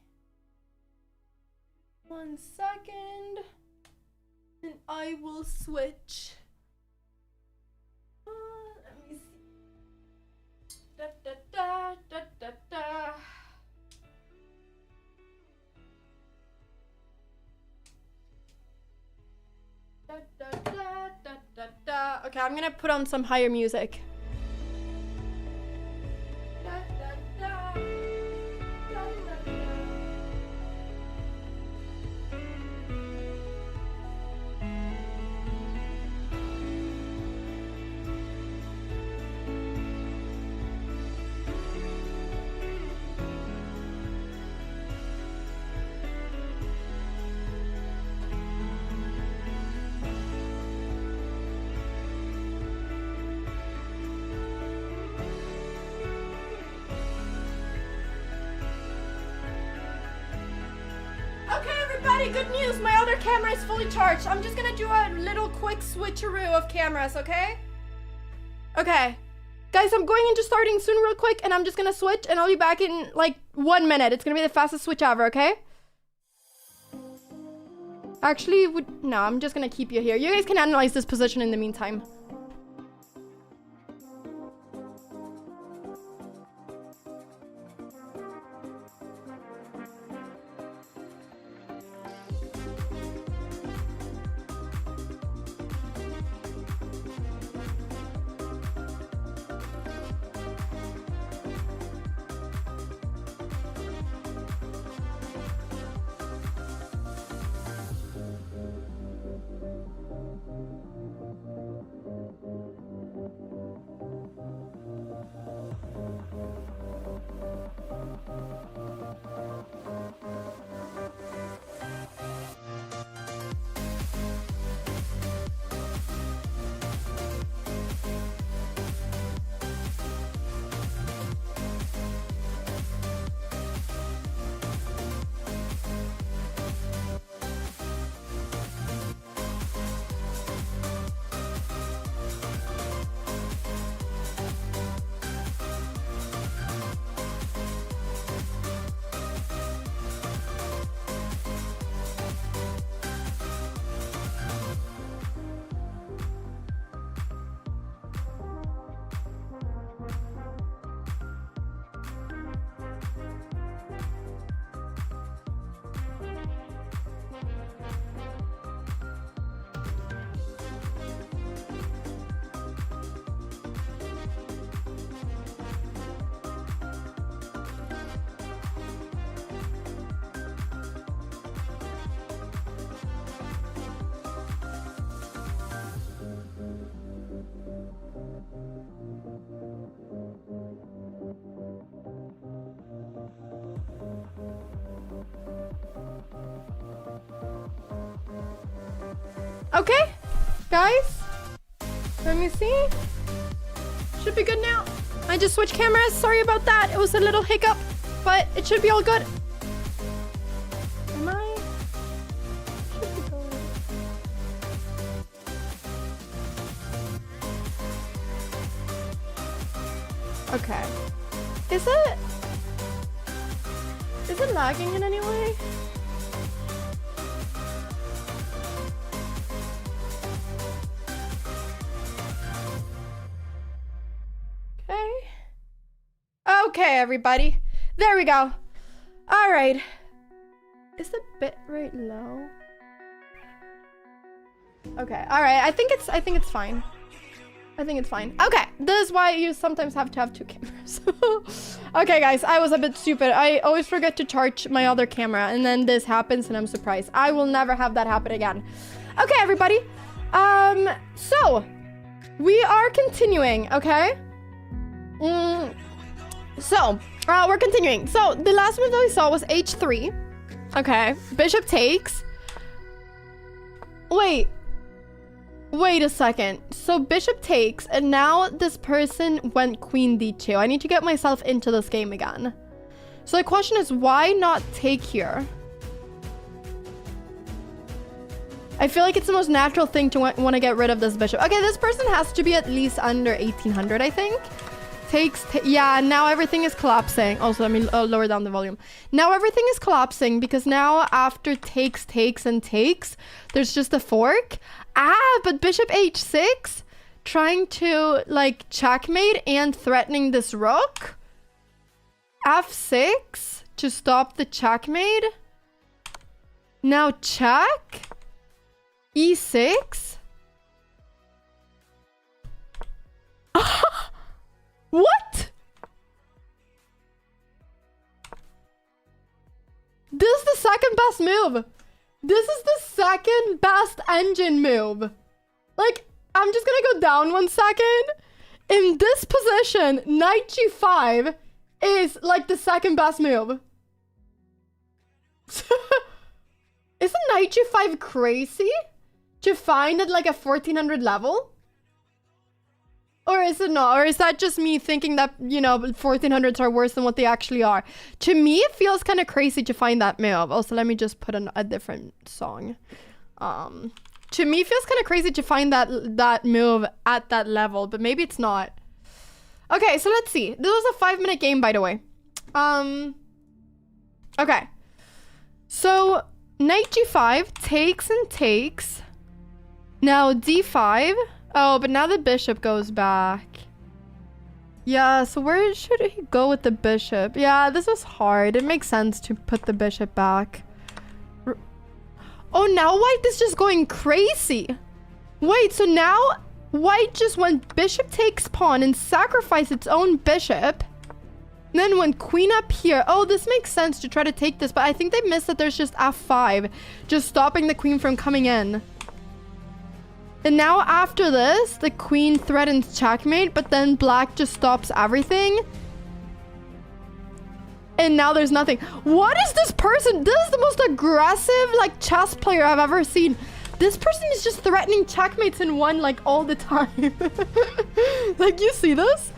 1 second. And I will switch. Let me see. Da da da da da da. Da, da, da, da, da, da. Okay, I'm gonna put on some higher music. Da, da, da. Da, da, da. Good news, my other camera is fully charged. I'm just gonna do a little quick switcheroo of cameras, okay? Okay. Guys, I'm going into starting soon real quick, and I'm just gonna switch, and I'll be back in, like, 1 minute. It's gonna be the fastest switch ever, okay? Actually, no, I'm just gonna keep you here. You guys can analyze this position in the meantime. Okay, guys, let me see. Should be good now. I just switched cameras. Sorry about that. It was a little hiccup, but it should be all good. Am I? Should be going. Okay. Is it lagging in any way? Okay, everybody. There we go. All right. Is the bitrate low? Okay. All right. I think it's fine. I think it's fine. Okay, this is why you sometimes have to have 2 cameras. Okay, guys, I was a bit stupid. I always forget to charge my other camera, and then this happens, and I'm surprised. I will never have that happen again. Okay, everybody. So we are continuing, okay? So we're continuing. So the last one that we saw was h3. Okay, bishop takes. Wait a second. So bishop takes, and now this person went queen d2. I need to get myself into this game again. So the question is, why not take here? I feel like it's the most natural thing to want to get rid of this bishop. Okay, this person has to be at least under 1800, I think. Yeah, now everything is collapsing. Also, let me lower down the volume. Now everything is collapsing because now after takes, and takes, there's just a fork. But bishop h6, trying to like checkmate and threatening this rook. f6 to stop the checkmate. Now check. e6. What? This is the second best move. This is the second best engine move. Like, I'm just gonna go down 1 second. In this position, knight g5 is like the second best move. Isn't knight g5 crazy to find at like a 1400 level? Or is it not? Or is that just me thinking that, you know, 1400s are worse than what they actually are? To me, it feels kind of crazy to find that move. Also, let me just put a different song. To me, it feels kind of crazy to find that move at that level, but maybe it's not. Okay, so let's see. This was a 5-minute game, by the way. Okay. So, knight g5 takes and takes. Now d5. Oh, but now the bishop goes back. Yeah, so where should he go with the bishop? Yeah, this was hard. It makes sense to put the bishop back. Oh, now white is just going crazy. Wait, so now white just went bishop takes pawn and sacrificed its own bishop. Then went queen up here. Oh, this makes sense to try to take this, but I think they missed that there's just f5, just stopping the queen from coming in. And now after this, the queen threatens checkmate, but then black just stops everything. And now there's nothing. What is this person? This is the most aggressive, like, chess player I've ever seen. This person is just threatening checkmates in one, like, all the time. Like, you see this?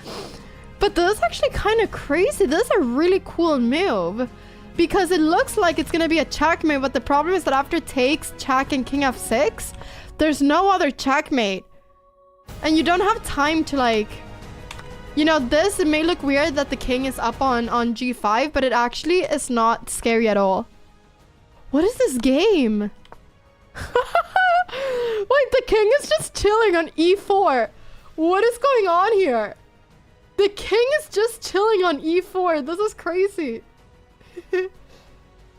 But this is actually kind of crazy. This is a really cool move. Because it looks like it's going to be a checkmate, but the problem is that after takes, check, and king f6... there's no other checkmate. And you don't have time to, like... You know, this, it may look weird that the king is up on g5, but it actually is not scary at all. What is this game? Wait, the king is just chilling on e4. What is going on here? The king is just chilling on e4. This is crazy.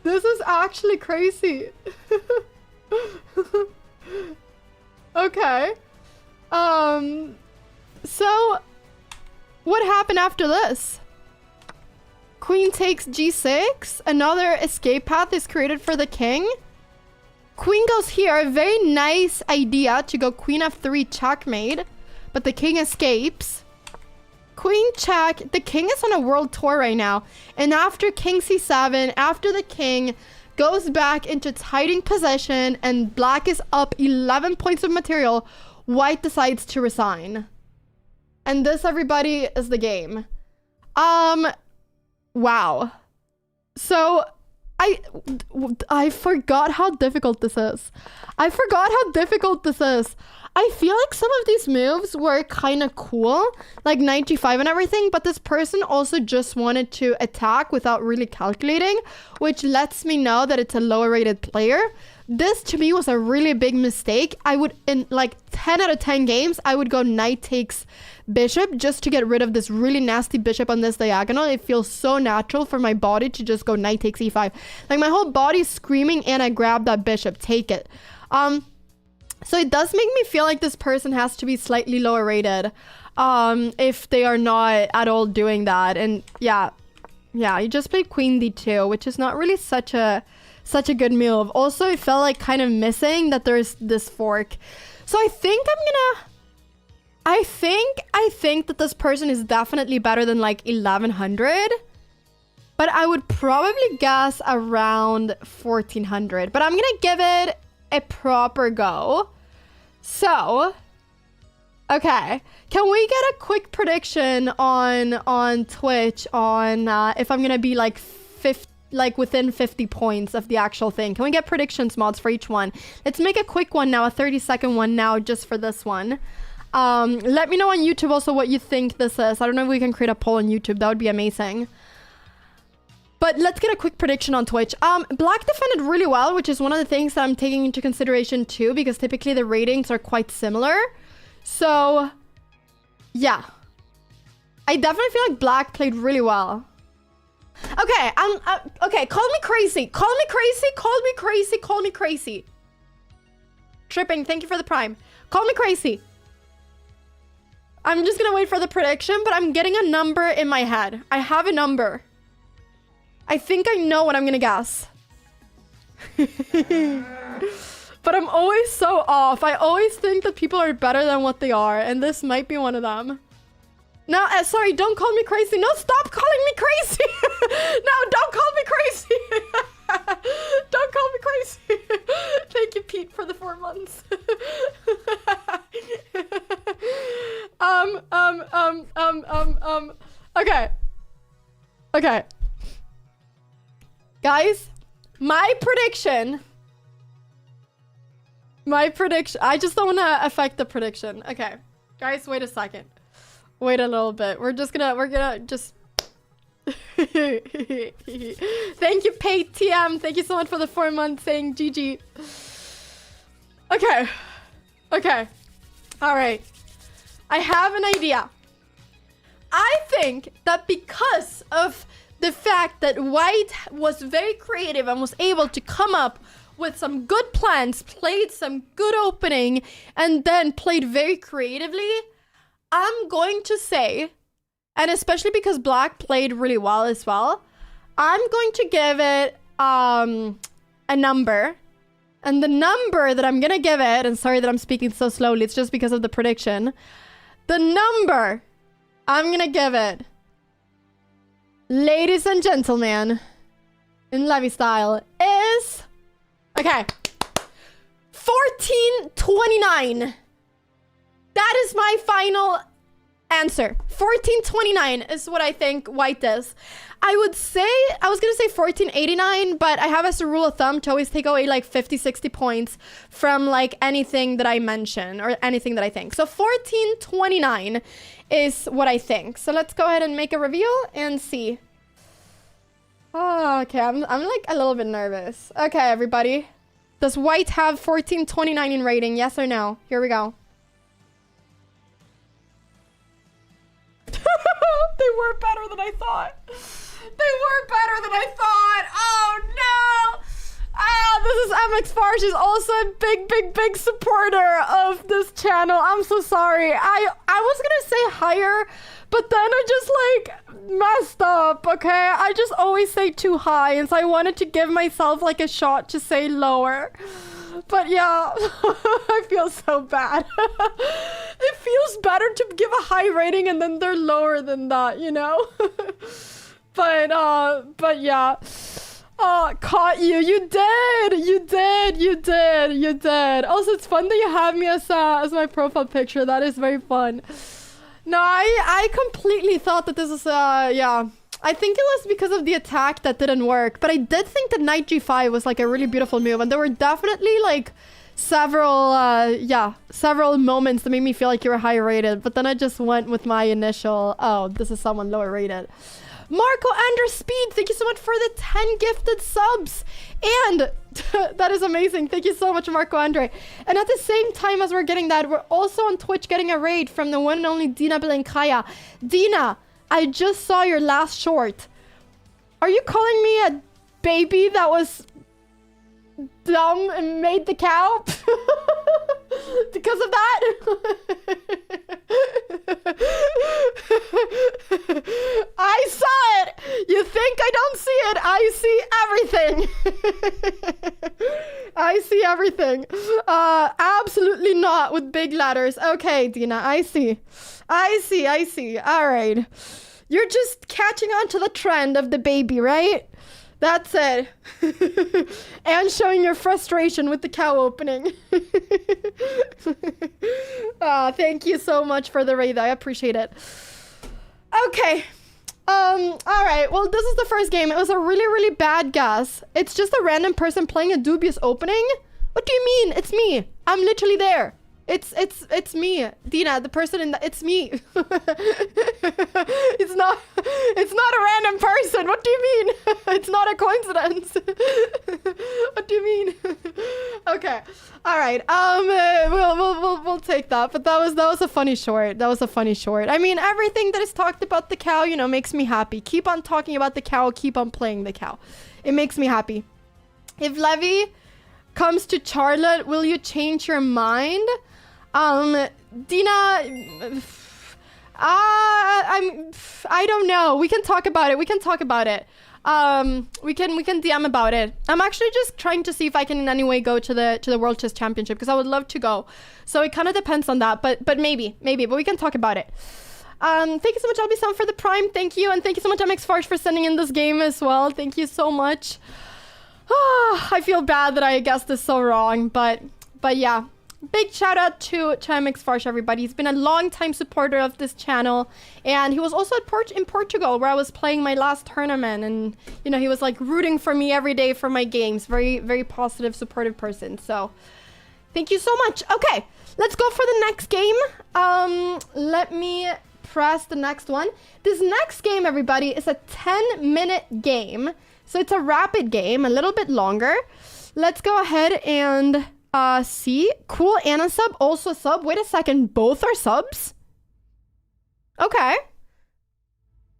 This is actually crazy. Okay. So what happened after this? Queen takes g6. Another escape path is created for the king. Queen goes here. A very nice idea to go queen f3 checkmate, but the king escapes. Queen check. The king is on a world tour right now, and after king c7, after the king goes back into its hiding position and black is up 11 points of material, white decides to resign. And this, everybody, is the game. Wow. So I forgot how difficult this is. I feel like some of these moves were kind of cool, like knight g5 and everything, but this person also just wanted to attack without really calculating, which lets me know that it's a lower rated player. This to me was a really big mistake. I would, in like 10 out of 10 games, I would go knight takes bishop just to get rid of this really nasty bishop on this diagonal. It feels so natural for my body to just go knight takes e5. Like my whole body's screaming, and I grab that bishop, take it. So it does make me feel like this person has to be slightly lower rated. If they are not at all doing that. And yeah, you just played Queen D2, which is not really such a good move. Also, it felt like kind of missing that there's this fork. So I think I think that this person is definitely better than like 1100. But I would probably guess around 1400. But I'm gonna give it a proper go. So, okay. Can we get a quick prediction on Twitch on if I'm gonna be like within 50 points of the actual thing? Can we get predictions mods for each one? Let's make a quick one now, a 30-second one now just for this one. Let me know on YouTube also what you think this is. I don't know if we can create a poll on YouTube. That would be amazing. But let's get a quick prediction on Twitch. Black defended really well, which is one of the things that I'm taking into consideration too, because typically the ratings are quite similar. So, yeah. I definitely feel like Black played really well. Okay, okay, call me crazy. Call me crazy, call me crazy, call me crazy. Tripping, thank you for the prime. Call me crazy. I'm just gonna wait for the prediction, but I'm getting a number in my head. I have a number. I think I know what I'm gonna guess. But I'm always so off. I always think that people are better than what they are, and this might be one of them. No, sorry, don't call me crazy. No, stop calling me crazy. No, don't call me crazy. Don't call me crazy. Thank you, Pete, for the 4 months. Okay. Okay. Guys, my prediction, I just don't want to affect the prediction. Okay, guys, wait a second. Wait a little bit. We're gonna just... Thank you, PayTM. Thank you so much for the 4 months saying GG. Okay. Okay. All right. I have an idea. I think that because of the fact that White was very creative and was able to come up with some good plans, played some good opening, and then played very creatively, I'm going to say, and especially because Black played really well as well, I'm going to give it a number. And the number that I'm going to give it, and sorry that I'm speaking so slowly, it's just because of the prediction. The number I'm going to give it, ladies and gentlemen, in Levy style, is... Okay. 1429. That is my final answer. 1429 is what I think White is. I would say, I was going to say 1489, but I have as a rule of thumb to always take away like 50, 60 points from like anything that I mention or anything that I think. So 1429 is what I think. So let's go ahead and make a reveal and see. Oh, okay, I'm like a little bit nervous. Okay, everybody. Does White have 1429 in rating? Yes or no? Here we go. They were better than I thought. They were better than I thought. Oh, no. Ah, this is MX Far. She's also a big supporter of this channel. I'm so sorry. I was going to say higher, but then I just like messed up, okay? I just always say too high, and so I wanted to give myself like a shot to say lower. But yeah, I feel so bad. It feels better to give a high rating and then they're lower than that, you know? But yeah. Oh, caught you. You did. You did. You did. You did. Also, it's fun that you have me as my profile picture. That is very fun. No, I completely thought that this is, yeah. I think it was because of the attack that didn't work. But I did think that knight g5 was like a really beautiful move. And there were definitely like several moments that made me feel like you were higher rated. But then I just went with my initial, oh, this is someone lower rated. Marco Andrew Speed, thank you so much for the 10 gifted subs. And that is amazing. Thank you so much, Marco Andre. And at the same time as we're getting that, we're also on Twitch getting a raid from the one and only Dina Belenkaya. Dina, I just saw your last short. Are you calling me a baby that was dumb and made the cow? Because of that? I saw it! You think I don't see it? I see everything! I see everything. Absolutely not with big letters. Okay, Dina, I see. I see. All right. You're just catching on to the trend of the baby, right? That's it. And showing your frustration with the cow opening. Thank you so much for the raid. I appreciate it. Okay. All right. Well, this is the first game. It was a really, really bad guess. It's just a random person playing a dubious opening. What do you mean? It's me. I'm literally there. It's me, Dina, the person in the, it's me. It's not a random person. What do you mean? It's not a coincidence. What do you mean? Okay. All right. We'll take that. But that was a funny short. That was a funny short. I mean, everything that is talked about the cow, you know, makes me happy. Keep on talking about the cow. Keep on playing the cow. It makes me happy. If Levy comes to Charlotte, will you change your mind? Dina, I don't know. We can talk about it. We can DM about it. I'm actually just trying to see if I can in any way go to the World Chess Championship because I would love to go. So it kind of depends on that, but maybe, but we can talk about it. Thank you so much, Albie Sound, for the Prime. Thank you, and thank you so much, MX Farsh, for sending in this game as well. Thank you so much. I feel bad that I guessed this so wrong, but yeah. Big shout out to MX Farsh, everybody. He's been a long time supporter of this channel, and he was also in Portugal where I was playing my last tournament, and you know, he was like rooting for me every day for my games. Very, very positive, supportive person. So thank you so much. Okay, let's go for the next game. Let me press the next one. This next game, everybody, is a 10-minute game. So it's a rapid game, a little bit longer. Let's go ahead and see. Cool, Anna sub, also a sub. Wait a second, both are subs? Okay.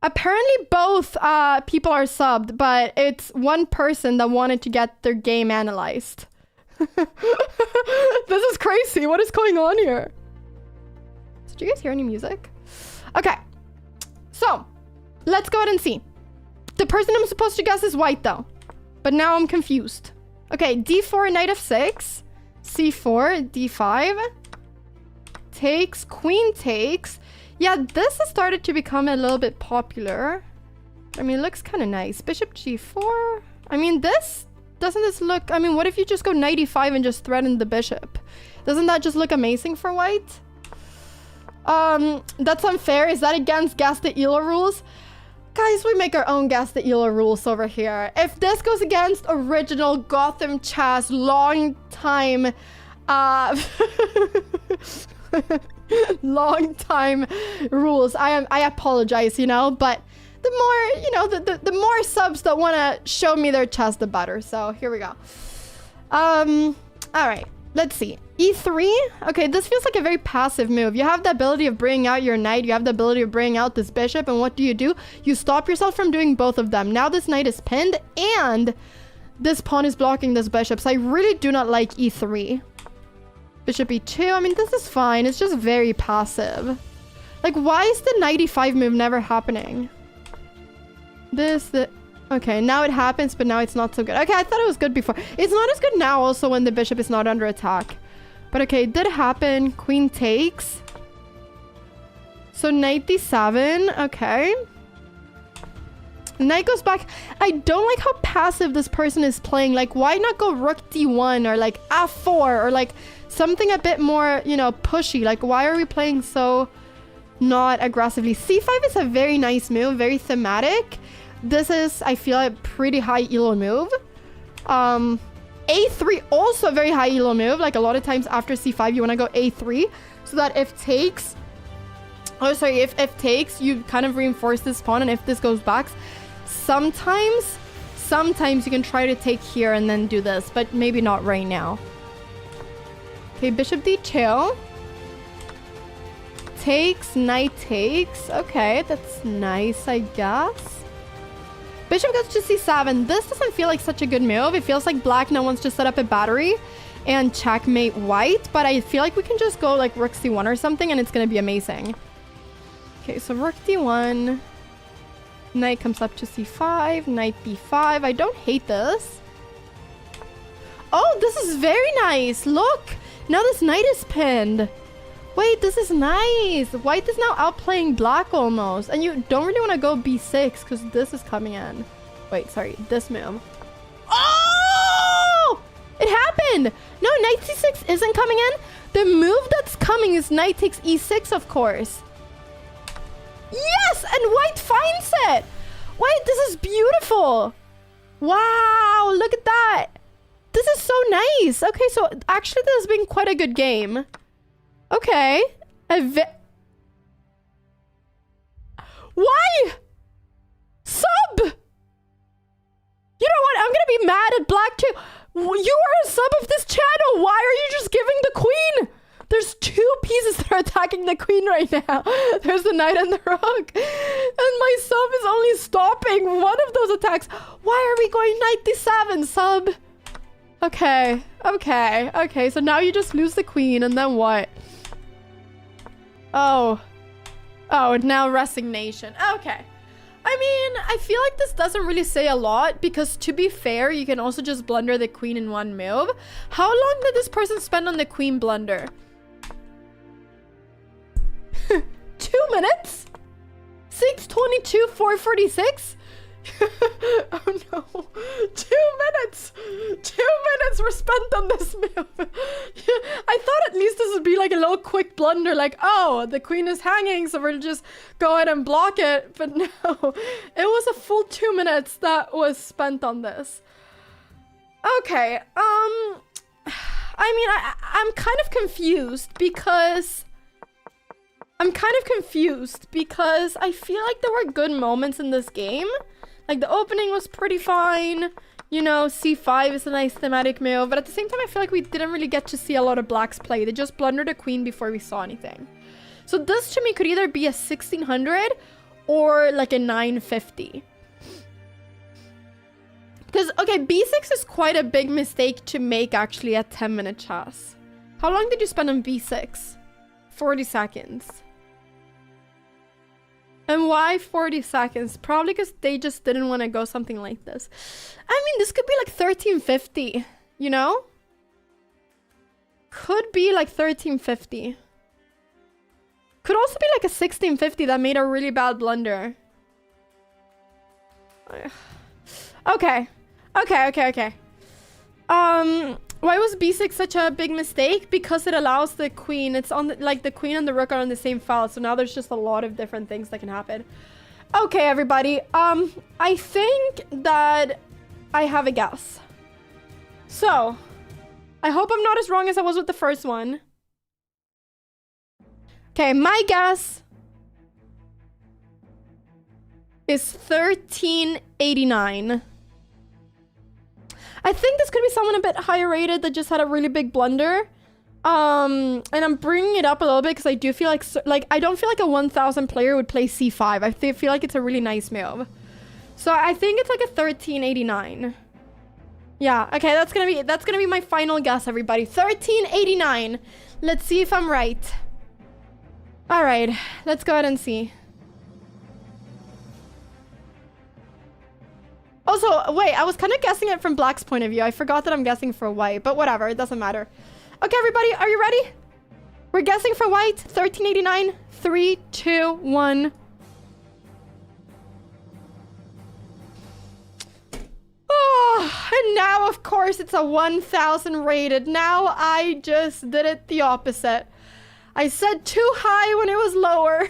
Apparently both people are subbed, but it's one person that wanted to get their game analyzed. This is crazy. What is going on here? Did you guys hear any music? Okay. So, let's go ahead and see. The person I'm supposed to guess is white, though. But now I'm confused. Okay, d4, knight f6. c4, d5. Takes, queen takes. Yeah, this has started to become a little bit popular. I mean, it looks kind of nice. Bishop g4. I mean, doesn't this look... I mean, what if you just go knight e5 and just threaten the bishop? Doesn't that just look amazing for white? That's unfair. Is that against Gas the Elo rules? Guys, we make our own Gas the Elo rules over here. If this goes against original Gotham chess, long time rules, I apologize, you know, but the more, you know, the more subs that want to show me their chess, the better. So here we go. All right, let's see. E3. Okay, this feels like a very passive move. You have the ability of bringing out your knight. You have the ability of bringing out this bishop. And what do? You stop yourself from doing both of them. Now this knight is pinned and this pawn is blocking this bishop. So I really do not like E3. Bishop E2. I mean, this is fine. It's just very passive. Like, why is the knight E5 move never happening? Okay, now it happens, but now it's not so good. Okay, I thought it was good before. It's not as good now also when the bishop is not under attack. But okay, it did happen. Queen takes. So knight d7. Okay. Knight goes back. I don't like how passive this person is playing. Like, why not go rook d1 or like f4 or like something a bit more, you know, pushy? Like, why are we playing so not aggressively? c5 is a very nice move, very thematic. This is, I feel, a pretty high elo move. A3, also a very high elo move. Like, a lot of times after c5, you want to go a3 so that if takes... Oh, sorry, if f takes, you kind of reinforce this pawn, and if this goes back, sometimes you can try to take here and then do this, but maybe not right now. Okay, bishop d2. Takes, knight takes. Okay, that's nice, I guess. Bishop goes to c7. This doesn't feel like such a good move. It feels like black now wants to set up a battery. and checkmate white, but I feel like we can just go like rook c1 or something and it's gonna be amazing. Okay, so rook d1. Knight comes up to c5. Knight b5. I don't hate this. Oh, this is very nice. Look, now this knight is pinned. Wait, this is nice. White is now outplaying black almost. And you don't really want to go b6 because this is coming in. Wait, sorry, this move. Oh! It happened! No, knight c6 isn't coming in. The move that's coming is knight takes e6, of course. Yes! And white finds it! Wait, this is beautiful! Wow, look at that! This is so nice! Okay, so actually this has been quite a good game. Okay. Why? Sub! You know what? I'm gonna be mad at black too. You are a sub of this channel. Why are you just giving the queen? There's two pieces that are attacking the queen right now. There's the knight and the rook. And my sub is only stopping one of those attacks. Why are we going knight d7, sub? Okay. Okay. Okay. So now you just lose the queen and then what? Oh. Oh, now resignation. Okay. I mean, I feel like this doesn't really say a lot because to be fair, you can also just blunder the queen in one move. How long did this person spend on the queen blunder? 2 minutes? 6:22, 4:46? Oh no. 2 minutes! 2 minutes were spent on this move. I thought at least this would be like a little quick blunder, like, oh, the queen is hanging, so we'll just go ahead and block it. But no, it was a full 2 minutes that was spent on this. Okay, I mean, I'm kind of confused because I feel like there were good moments in this game. Like, the opening was pretty fine. You know, c5 is a nice thematic move. But at the same time, I feel like we didn't really get to see a lot of black's play. They just blundered a queen before we saw anything. So this, to me, could either be a 1600 or, like, a 950. Because, okay, b6 is quite a big mistake to make, actually, at 10-minute chess. How long did you spend on b6? 40 seconds. And why 40 seconds? Probably because they just didn't want to go something like this. I mean, this could be like 1350, you know? Could be like 1350. Could also be like a 1650 that made a really bad blunder. Okay. Okay. Why was b6 such a big mistake? Because it allows the queen. It's on the, like the queen and the rook are on the same file. So now there's just a lot of different things that can happen. Okay, everybody. I think that I have a guess. So, I hope I'm not as wrong as I was with the first one. Okay, my guess is 1389. I think this could be someone a bit higher rated that just had a really big blunder. And I'm bringing it up a little bit because I do feel like I don't feel like a 1000 player would play c5. I feel like it's a really nice move. So I think it's like a 1389. Yeah, okay, that's gonna be my final guess, everybody. 1389. Let's see if I'm right. All right, let's go ahead and see. Also, wait, I was kind of guessing it from black's point of view. I forgot that I'm guessing for white, but whatever, it doesn't matter. Okay, everybody, are you ready? We're guessing for white. 1389. 3, 2, 1. Oh, and now, of course, it's a 1000 rated. Now I just did it the opposite. I said too high when it was lower.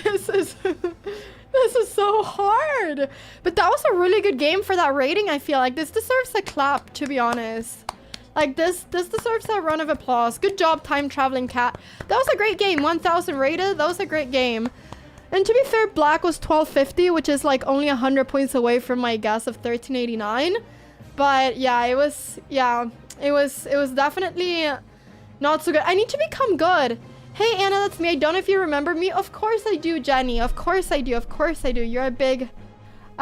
This is so hard. But that was a really good game for that rating, I feel like. This deserves a clap, to be honest. Like, this deserves a round of applause. Good job, time traveling cat. That was a great game. 1000 rated. That was a great game. And to be fair, black was 1250, which is like only 100 points away from my guess of 1389. But yeah, it was definitely not so good. I need to become good. Hey, Anna, that's me. I don't know if you remember me. Of course I do, Jenny. Of course I do. Of course I do. You're a big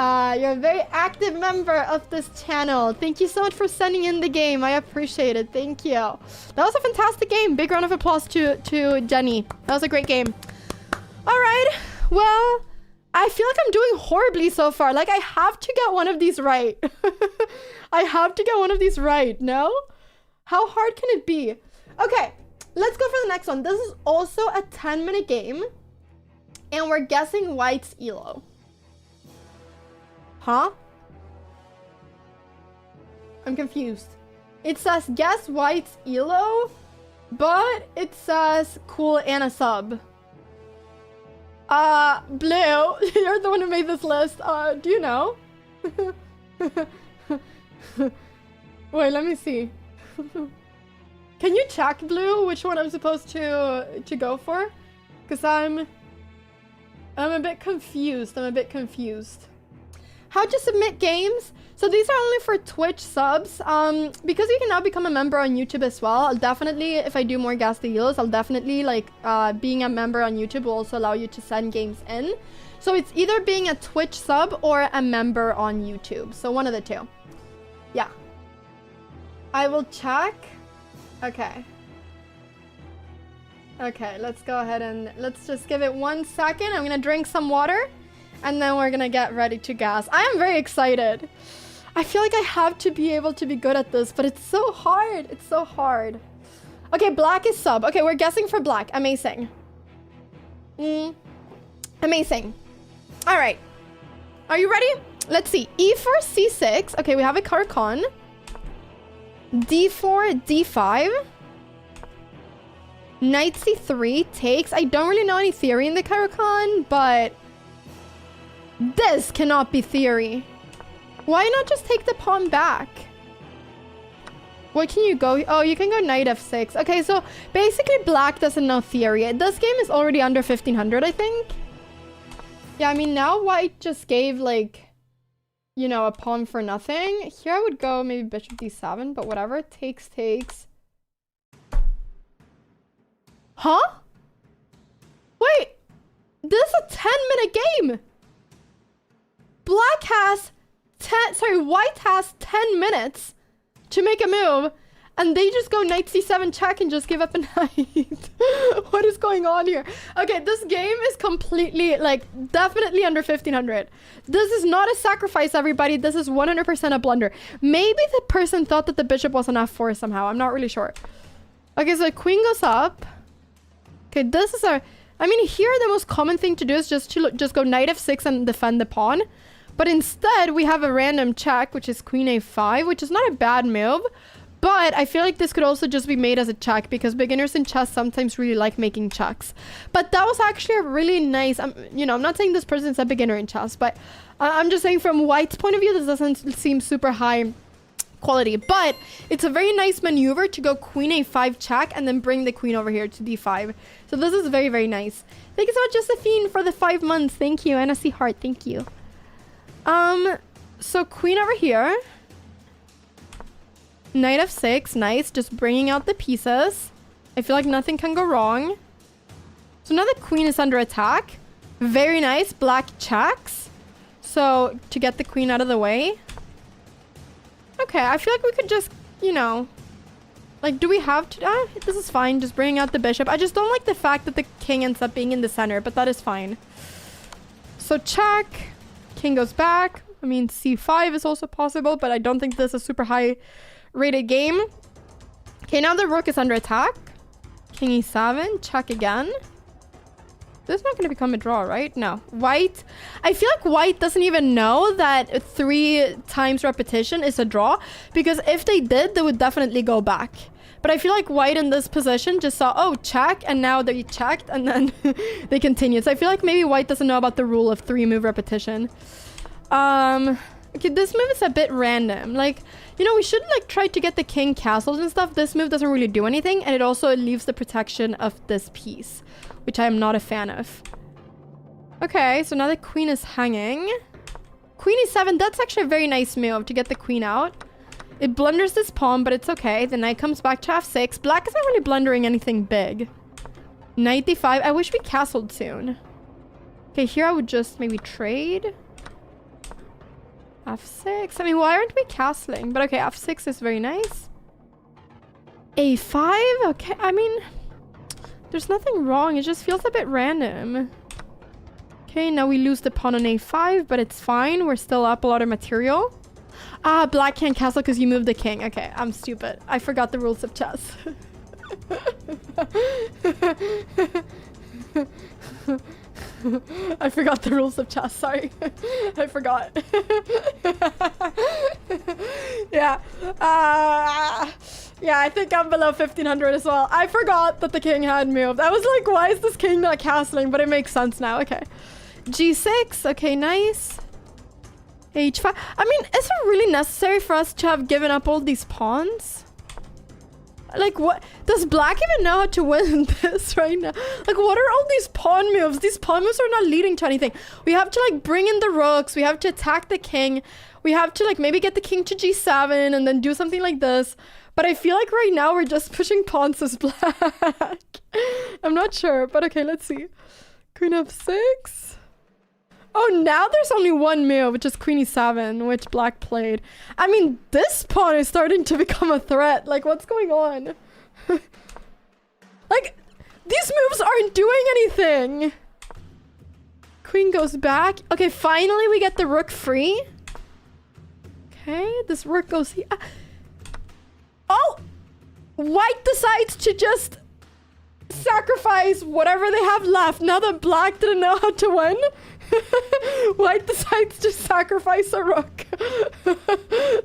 You're a very active member of this channel. Thank you so much for sending in the game. I appreciate it. Thank you. That was a fantastic game. Big round of applause to Jenny. That was a great game. All right. Well, I feel like I'm doing horribly so far. Like, I have to get one of these right. I have to get one of these right. No? How hard can it be? Okay. Let's go for the next one. This is also a 10-minute game. And we're guessing White's ELO. Huh? I'm confused. It says guess White's ELO, but it says cool and a sub. Blue, you're the one who made this list. Do you know? Wait, let me see. Can you check, Blue, which one I'm supposed to go for? Because I'm a bit confused. How'd you submit games? So these are only for Twitch subs. Because you can now become a member on YouTube as well. I'll definitely, if I do more Gas the Heels, I'll definitely being a member on YouTube will also allow you to send games in. So it's either being a Twitch sub or a member on YouTube. So one of the two. Yeah. I will check. Okay. Okay, let's go ahead and let's just give it 1 second. I'm gonna drink some water. And then we're gonna get ready to gas. I am very excited. I feel like I have to be able to be good at this, but it's so hard. It's so hard. Okay, black is sub. Okay, we're guessing for black. Amazing. Amazing. All right. Are you ready? Let's see. E4, C6. Okay, we have a Carcon. D4, D5. Knight C3 takes. I don't really know any theory in the Carcon, but this cannot be theory. Why not just take the pawn back? What can you go? Oh, you can go knight f6. Okay, so basically black doesn't know theory. This game is already under 1500, I think. Yeah, I mean, now white just gave, like, you know, a pawn for nothing. Here I would go maybe bishop d7, but whatever. Takes. Huh? Wait. This is a 10-minute game. Black has white has 10 minutes to make a move, and they just go knight c7 check and just give up a knight. What is going on here? Okay, this game is completely, like, definitely under 1500. This is not a sacrifice, everybody. This is 100% a blunder. Maybe the person thought that the bishop was on f4 somehow. I'm not really sure. Okay, so the queen goes up. Okay, this is our... I mean, here the most common thing to do is just go knight f6 and defend the pawn. But instead, we have a random check, which is queen a5, which is not a bad move. But I feel like this could also just be made as a check because beginners in chess sometimes really like making checks. But that was actually a really nice... you know, I'm not saying this person's a beginner in chess, but I'm just saying from white's point of view, this doesn't seem super high quality. But it's a very nice maneuver to go queen a5 check and then bring the queen over here to d5. So this is very, very nice. Thank you so much, Josephine, for the 5 months. Thank you. Anna C. Hart, thank you. So queen over here. Knight f6, nice. Just bringing out the pieces. I feel like nothing can go wrong. So now the queen is under attack. Very nice. Black checks. So to get the queen out of the way. Okay, I feel like we could just, you know... Like, do we have to... this is fine. Just bringing out the bishop. I just don't like the fact that the king ends up being in the center, but that is fine. So check. King goes back. I mean, c5 is also possible, but I don't think this is a super high rated game. Okay, now the rook is under attack. King e7. Check again. This is not going to become a draw, right? No. White. I feel like white doesn't even know that 3 times repetition is a draw. Because if they did, they would definitely go back. But I feel like white in this position just saw, oh, check. And now they checked. And then they continued. So I feel like maybe white doesn't know about the rule of 3-move repetition. Okay, this move is a bit random. Like, you know, we should like try to get the king castles and stuff. This move doesn't really do anything. And it also leaves the protection of this piece, which I am not a fan of. Okay, so now the queen is hanging. Queen e7, that's actually a very nice move to get the queen out. It blunders this pawn, but it's okay. The knight comes back to f6. Black isn't really blundering anything big. Knight d5. I wish we castled soon. Okay, here I would just maybe trade. F6. I mean, why aren't we castling? But okay, F6 is very nice. A5? Okay, I mean, there's nothing wrong. It just feels a bit random. Okay, now we lose the pawn on A5, but it's fine. We're still up a lot of material. Ah, black can't castle because you moved the king. Okay, I'm stupid. I forgot the rules of chess. I forgot the rules of chess. Sorry. I forgot. Yeah. Yeah, I think I'm below 1500 as well. I forgot that the king had moved. I was like, why is this king not castling? But it makes sense now. Okay. G6. Okay, nice. H5. I mean, is it really necessary for us to have given up all these pawns? Like, what? Does black even know how to win this right now? Like, what are all these pawn moves? These pawn moves are not leading to anything. We have to, like, bring in the rooks. We have to attack the king. We have to, like, maybe get the king to G7 and then do something like this. But I feel like right now we're just pushing pawns as black. I'm not sure, but okay, let's see. Queen F6. Oh, now there's only one move, which is Queen E7, which black played. I mean, this pawn is starting to become a threat. Like, what's going on? Like, these moves aren't doing anything. Queen goes back. Okay, finally we get the rook free. Okay, this rook goes here. Oh! White decides to just sacrifice whatever they have left. Now that black didn't know how to win. White decides to sacrifice a rook.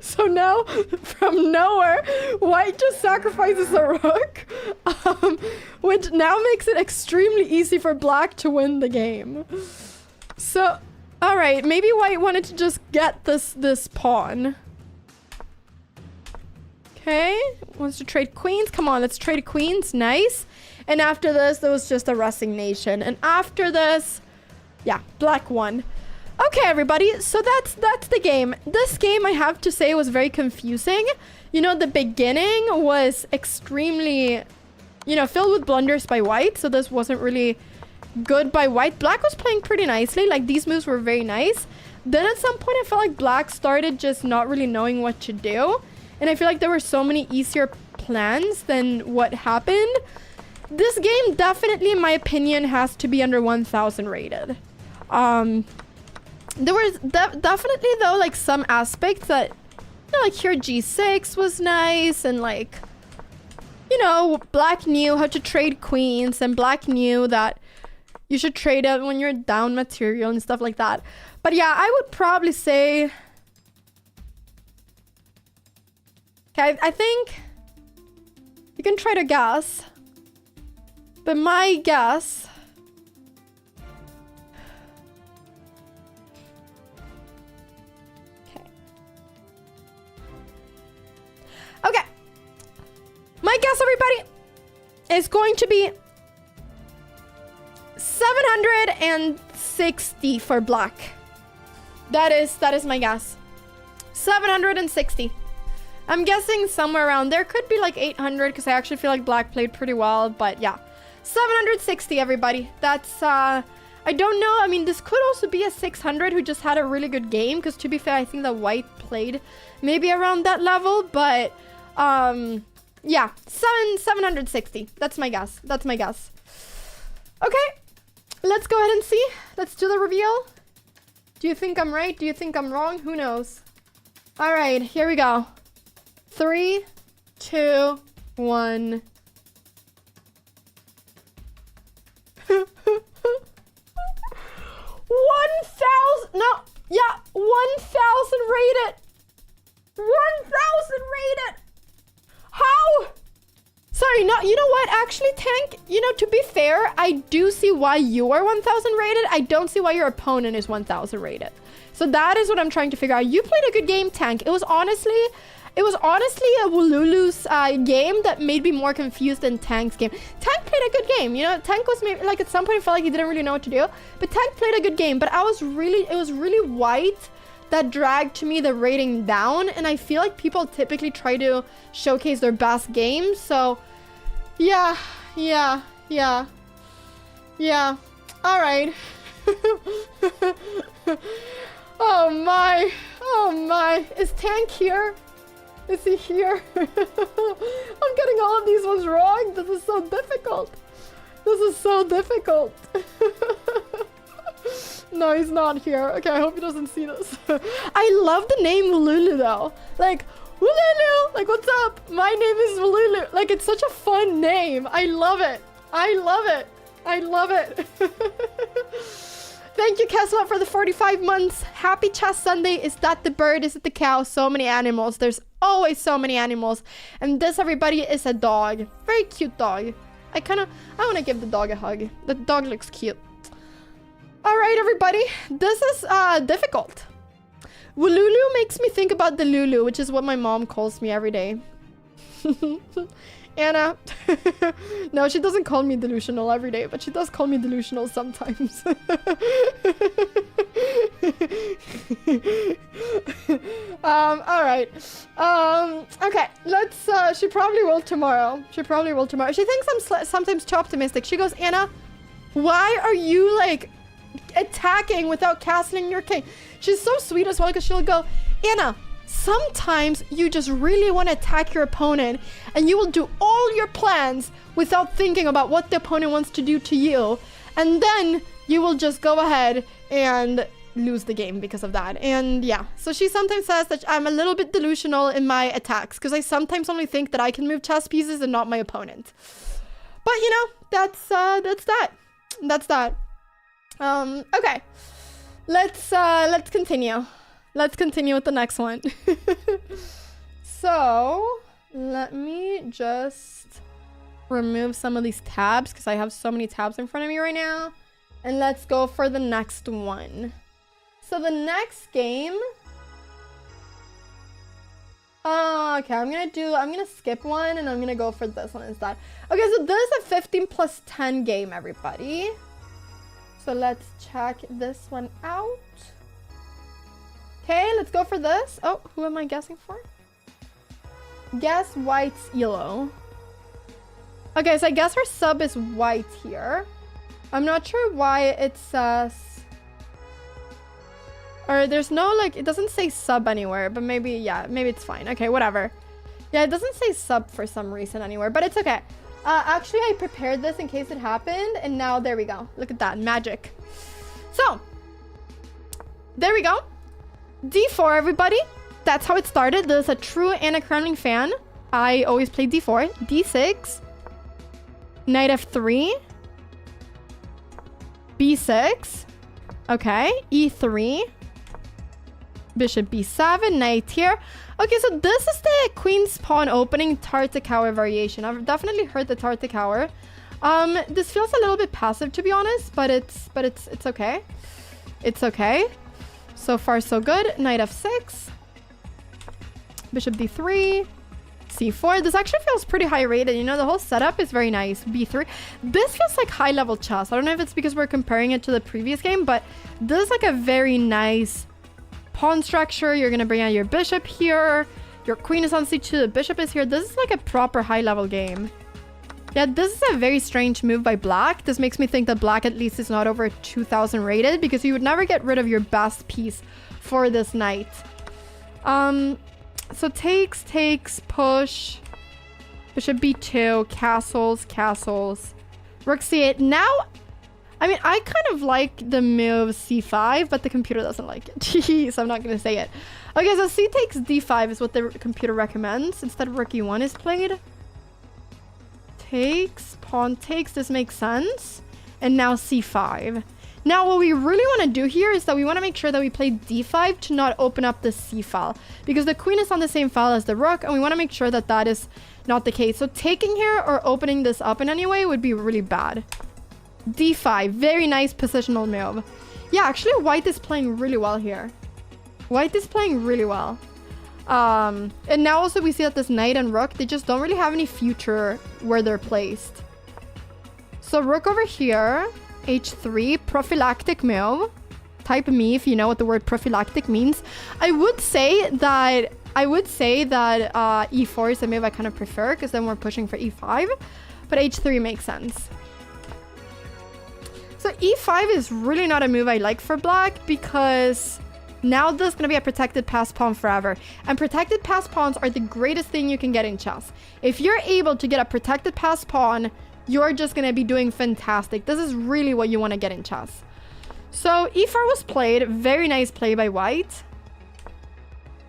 So now, from nowhere, white just sacrifices a rook. Which now makes it extremely easy for black to win the game. So, alright, maybe white wanted to just get this pawn. Okay, wants to trade queens. Come on, let's trade queens. Nice. And after this, there was just a resignation. And after this... yeah, black won. Okay, everybody, so that's the game. This game, I have to say, was very confusing. You know, the beginning was extremely, you know, filled with blunders by white. So this wasn't really good by white. Black was playing pretty nicely. Like, these moves were very nice. Then at some point, I felt like black started just not really knowing what to do. And I feel like there were so many easier plans than what happened. This game definitely, in my opinion, has to be under 1000 rated. There was definitely, though, like, some aspects that, you know, like, here G6 was nice, and, like, you know, black knew how to trade queens, and black knew that you should trade it when you're down material and stuff like that. But yeah, I would probably say... okay, I think you can try to guess, but my guess... okay. My guess, everybody, is going to be 760 for black. That is my guess. 760. I'm guessing somewhere around there. Could be like 800 because I actually feel like black played pretty well. But yeah, 760, everybody. That's, I don't know. I mean, this could also be a 600 who just had a really good game. Because to be fair, I think that white played maybe around that level. But, yeah, 760. That's my guess. That's my guess. Okay, let's go ahead and see. Let's do the reveal. Do you think I'm right? Do you think I'm wrong? Who knows? All right, here we go. 3, 2, 1. 1,000. No, yeah, 1,000 rated. 1,000 rated. How? Sorry, no, you know what? Actually, Tank, you know, to be fair, I do see why you are 1,000 rated. I don't see why your opponent is 1,000 rated. So that is what I'm trying to figure out. You played a good game, Tank. It was honestly a Wululu's game that made me more confused than Tank's game. Tank played a good game. You know, Tank was maybe, like, at some point felt like he didn't really know what to do. But Tank played a good game. But it was really white that dragged to me the rating down. And I feel like people typically try to showcase their best games. So, yeah. All right. Oh my. Oh my, is Tank here? Is he here? I'm getting all of these ones wrong. This is so difficult. This is so difficult. No, he's not here. Okay, I hope he doesn't see this. I love the name Lulu though. Like, Lulu, like what's up? My name is Lulu. Like, it's such a fun name. I love it. I love it. I love it. Thank you, Kesla, for the 45 months. Happy Chess Sunday. Is that the bird? Is it the cow? So many animals. There's always so many animals. And this, everybody, is a dog. Very cute dog. I want to give the dog a hug. The dog looks cute. All right, everybody. This is difficult. Wululu makes me think about the Lulu, which is what my mom calls me every day. Anna. No, she doesn't call me delusional every day, but she does call me delusional sometimes. All right. Okay, let's, she probably will tomorrow. She probably will tomorrow. She thinks I'm sometimes too optimistic. She goes, Anna, why are you, like, attacking without castling your king? She's so sweet as well, because she'll go, Anna, sometimes you just really want to attack your opponent and you will do all your plans without thinking about what the opponent wants to do to you, and then you will just go ahead and lose the game because of that. And yeah, so she sometimes says that I'm a little bit delusional in my attacks because I sometimes only think that I can move chess pieces and not my opponent. But you know, that's that. Okay, let's continue. Let's continue with the next one. So, let me just remove some of these tabs because I have so many tabs in front of me right now. And let's go for the next one. So the next game... okay, I'm gonna skip one and I'm gonna go for this one instead. Okay, so this is a 15 plus 10 game, everybody. So let's check this one out. Okay, let's go for this. Oh, who am I guessing for? Guess White's Elo. Okay, so I guess her sub is White here. I'm not sure why it says... Or there's no, like, it doesn't say sub anywhere, but maybe, yeah, maybe it's fine. Okay, whatever. Yeah, it doesn't say sub for some reason anywhere, but it's okay. Actually, I prepared this in case it happened, and now there we go. Look at that, magic. So, there we go. D4, everybody. That's how it started. There's a true Anna Cramling fan. I always play D4. D6. Knight F3. B6. Okay. E3. Bishop B7. Knight here. Okay, so this is the Queen's Pawn opening Tartakower variation. I've definitely heard the Tartakower. This feels a little bit passive, to be honest, but it's okay. It's okay. So far, so good. Knight F6. Bishop D3. C4. This actually feels pretty high rated. You know, the whole setup is very nice. B3. This feels like high level chess. I don't know if it's because we're comparing it to the previous game, but this is like a very nice pawn structure. You're going to bring out your bishop here. Your queen is on C2. The bishop is here. This is like a proper high level game. Yeah, this is a very strange move by black. This makes me think that black at least is not over 2000 rated, because you would never get rid of your best piece for this knight. So takes, push, bishop b2, castles, rook c8. Now, I mean, I kind of like the move c5, but the computer doesn't like it. Jeez, I'm not going to say it. Okay, so c takes d5 is what the computer recommends. Instead, rook e1 is played. Takes, pawn takes, this makes sense. And now c5. Now what we really want to do here is that we want to make sure that we play d5 to not open up the c file, because the queen is on the same file as the rook, and we want to make sure that that is not the case. So taking here or opening this up in any way would be really bad. d5, very nice positional move. Yeah, actually white is playing really well here. White is playing really well. And now also we see that this knight and rook, they just don't really have any future where they're placed. So rook over here, h3, prophylactic move. Type me if you know what the word prophylactic means. I would say that e4 is a move I kind of prefer, because then we're pushing for e5. But h3 makes sense. So e5 is really not a move I like for black, because Now this is going to be a protected pass pawn forever. And protected pass pawns are the greatest thing you can get in chess. If you're able to get a protected pass pawn, you're just going to be doing fantastic. This is really what you want to get in chess. So e4 was played. Very nice play by white.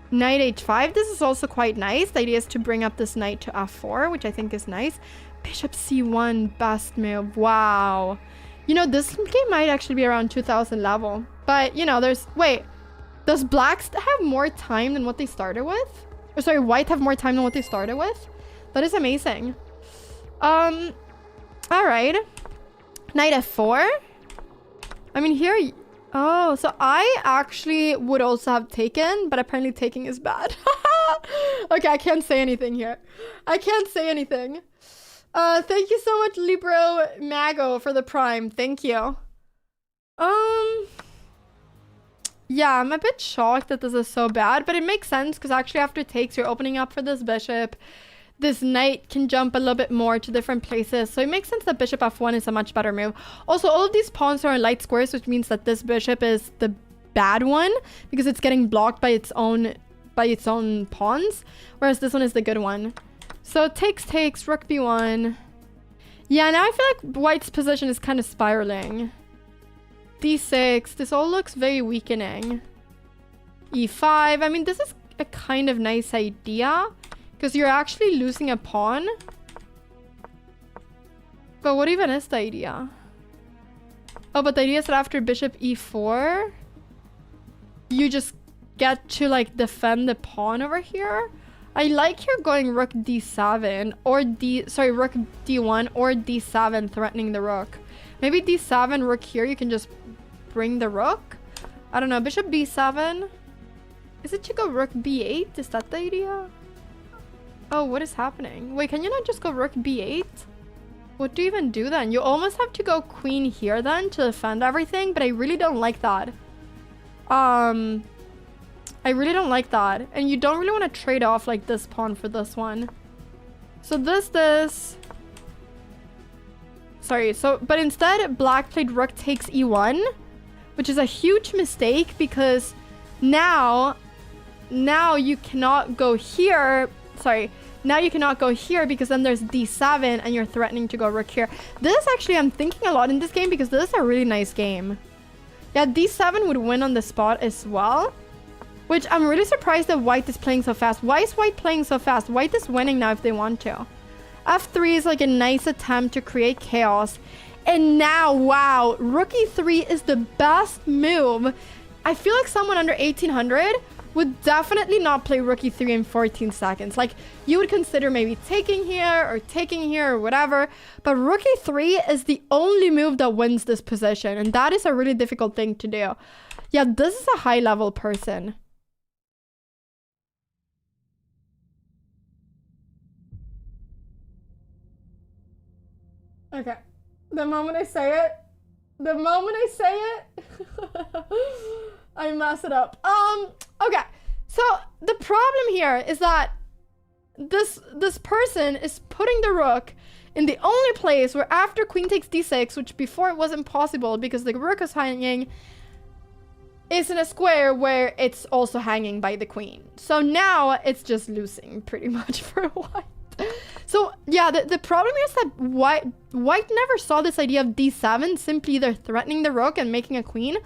Knight h5. This is also quite nice. The idea is to bring up this knight to f4, which I think is nice. Bishop c1, best move. Wow. You know, this game might actually be around 2000 level. But, you know, there's... Wait. Does black have more time than what they started with? Or sorry, white have more time than what they started with? That is amazing. Alright. Knight f4. I mean, here... Oh, so I actually would also have taken, but apparently taking is bad. Okay, I can't say anything here. I can't say anything. Thank you so much, Libro Mago, for the prime. Thank you. Yeah, I'm a bit shocked that this is so bad, but it makes sense because actually after takes, you're opening up for this bishop. This knight can jump a little bit more to different places. So it makes sense that bishop f1 is a much better move. Also, all of these pawns are in light squares, which means that this bishop is the bad one because it's getting blocked by its own pawns, whereas this one is the good one. So takes, rook b1. Yeah, now I feel like white's position is kind of spiraling. d6. This all looks very weakening. e5. I mean, this is a kind of nice idea because you're actually losing a pawn. But what even is the idea? Oh, but the idea is that after bishop e4, you just get to like defend the pawn over here. I like here going rook d7 or rook d1 or d7 threatening the rook. Maybe d7, rook here, you can just bring the rook. I don't know, bishop b7. Is it to go rook b8? Is that the idea? Oh, what is happening? Wait, can you not just go rook b8? What do you even do then? You almost have to go queen here then to defend everything, but I really don't like that. I really don't like that. And you don't really want to trade off like this pawn for this one. So this. Sorry, but instead black played rook takes e1, which is a huge mistake because now you cannot go here. Sorry, now you cannot go here because then there's d7 and you're threatening to go rook here. This actually, I'm thinking a lot in this game because this is a really nice game. Yeah, d7 would win on the spot as well. Which I'm really surprised that white is playing so fast. Why is white playing so fast? White is winning now if they want to. f3 is like a nice attempt to create chaos. And now, wow, rook e3 is the best move. I feel like someone under 1800 would definitely not play rook e3 in 14 seconds. Like, you would consider maybe taking here or whatever. But rook e3 is the only move that wins this position. And that is a really difficult thing to do. Yeah, this is a high-level person. Okay, the moment I say it, I mess it up. Okay, so the problem here is that this person is putting the rook in the only place where after queen takes d6, which before it wasn't possible because the rook is hanging, is in a square where it's also hanging by the queen. So now it's just losing pretty much for white. So yeah, the problem is that white never saw this idea of d7 simply either threatening the rook and making a queen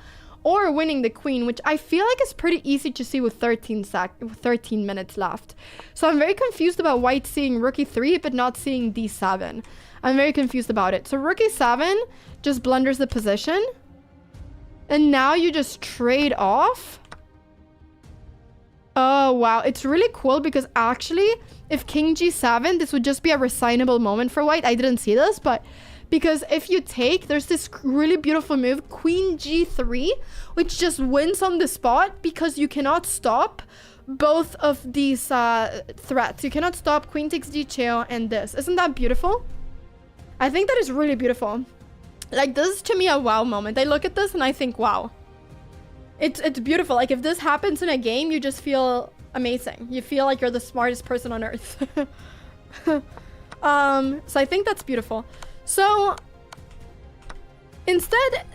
or winning the queen, which I feel like is pretty easy to see with 13 minutes left. So I'm very confused about white seeing rook e3 but not seeing d7. I'm very confused about it. So rook e7 just blunders the position. And now you just trade off. Oh, wow. It's really cool because actually, if king g7, this would just be a resignable moment for white. I didn't see this, but because if you take, there's this really beautiful move, queen g3, which just wins on the spot because you cannot stop both of these threats. You cannot stop queen takes d2 and this. Isn't that beautiful? I think that is really beautiful. Like, this is to me a wow moment. I look at this and I think, wow. It's beautiful. Like, if this happens in a game, you just feel amazing. You feel like you're the smartest person on earth. So I think that's beautiful. So instead,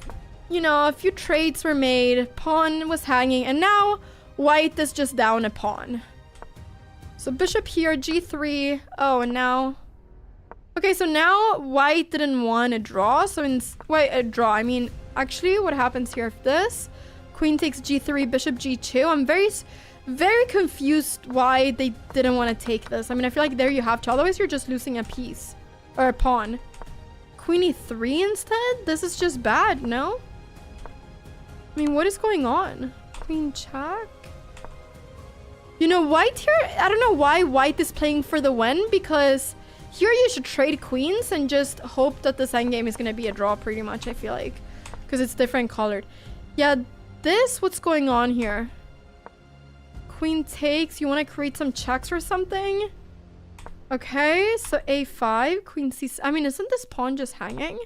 you know, a few trades were made. Pawn was hanging, and now white is just down a pawn. So bishop here, g3. Oh, and now... Okay, so now white didn't want a draw. So a draw. I mean, actually, what happens here if this? Queen takes g3, bishop g2. I'm very confused why they didn't want to take this. I mean, I feel like there you have to. Otherwise, you're just losing a piece. Or a pawn. Queen e3 instead? This is just bad, no? I mean, what is going on? Queen check? You know, white here, I don't know why white is playing for the win, because here you should trade queens and just hope that this endgame is going to be a draw pretty much, I feel like. Because it's different colored. Yeah, what's going on here? Queen takes, you want to create some checks or something? Okay, so a5, queen c... I mean, isn't this pawn just hanging?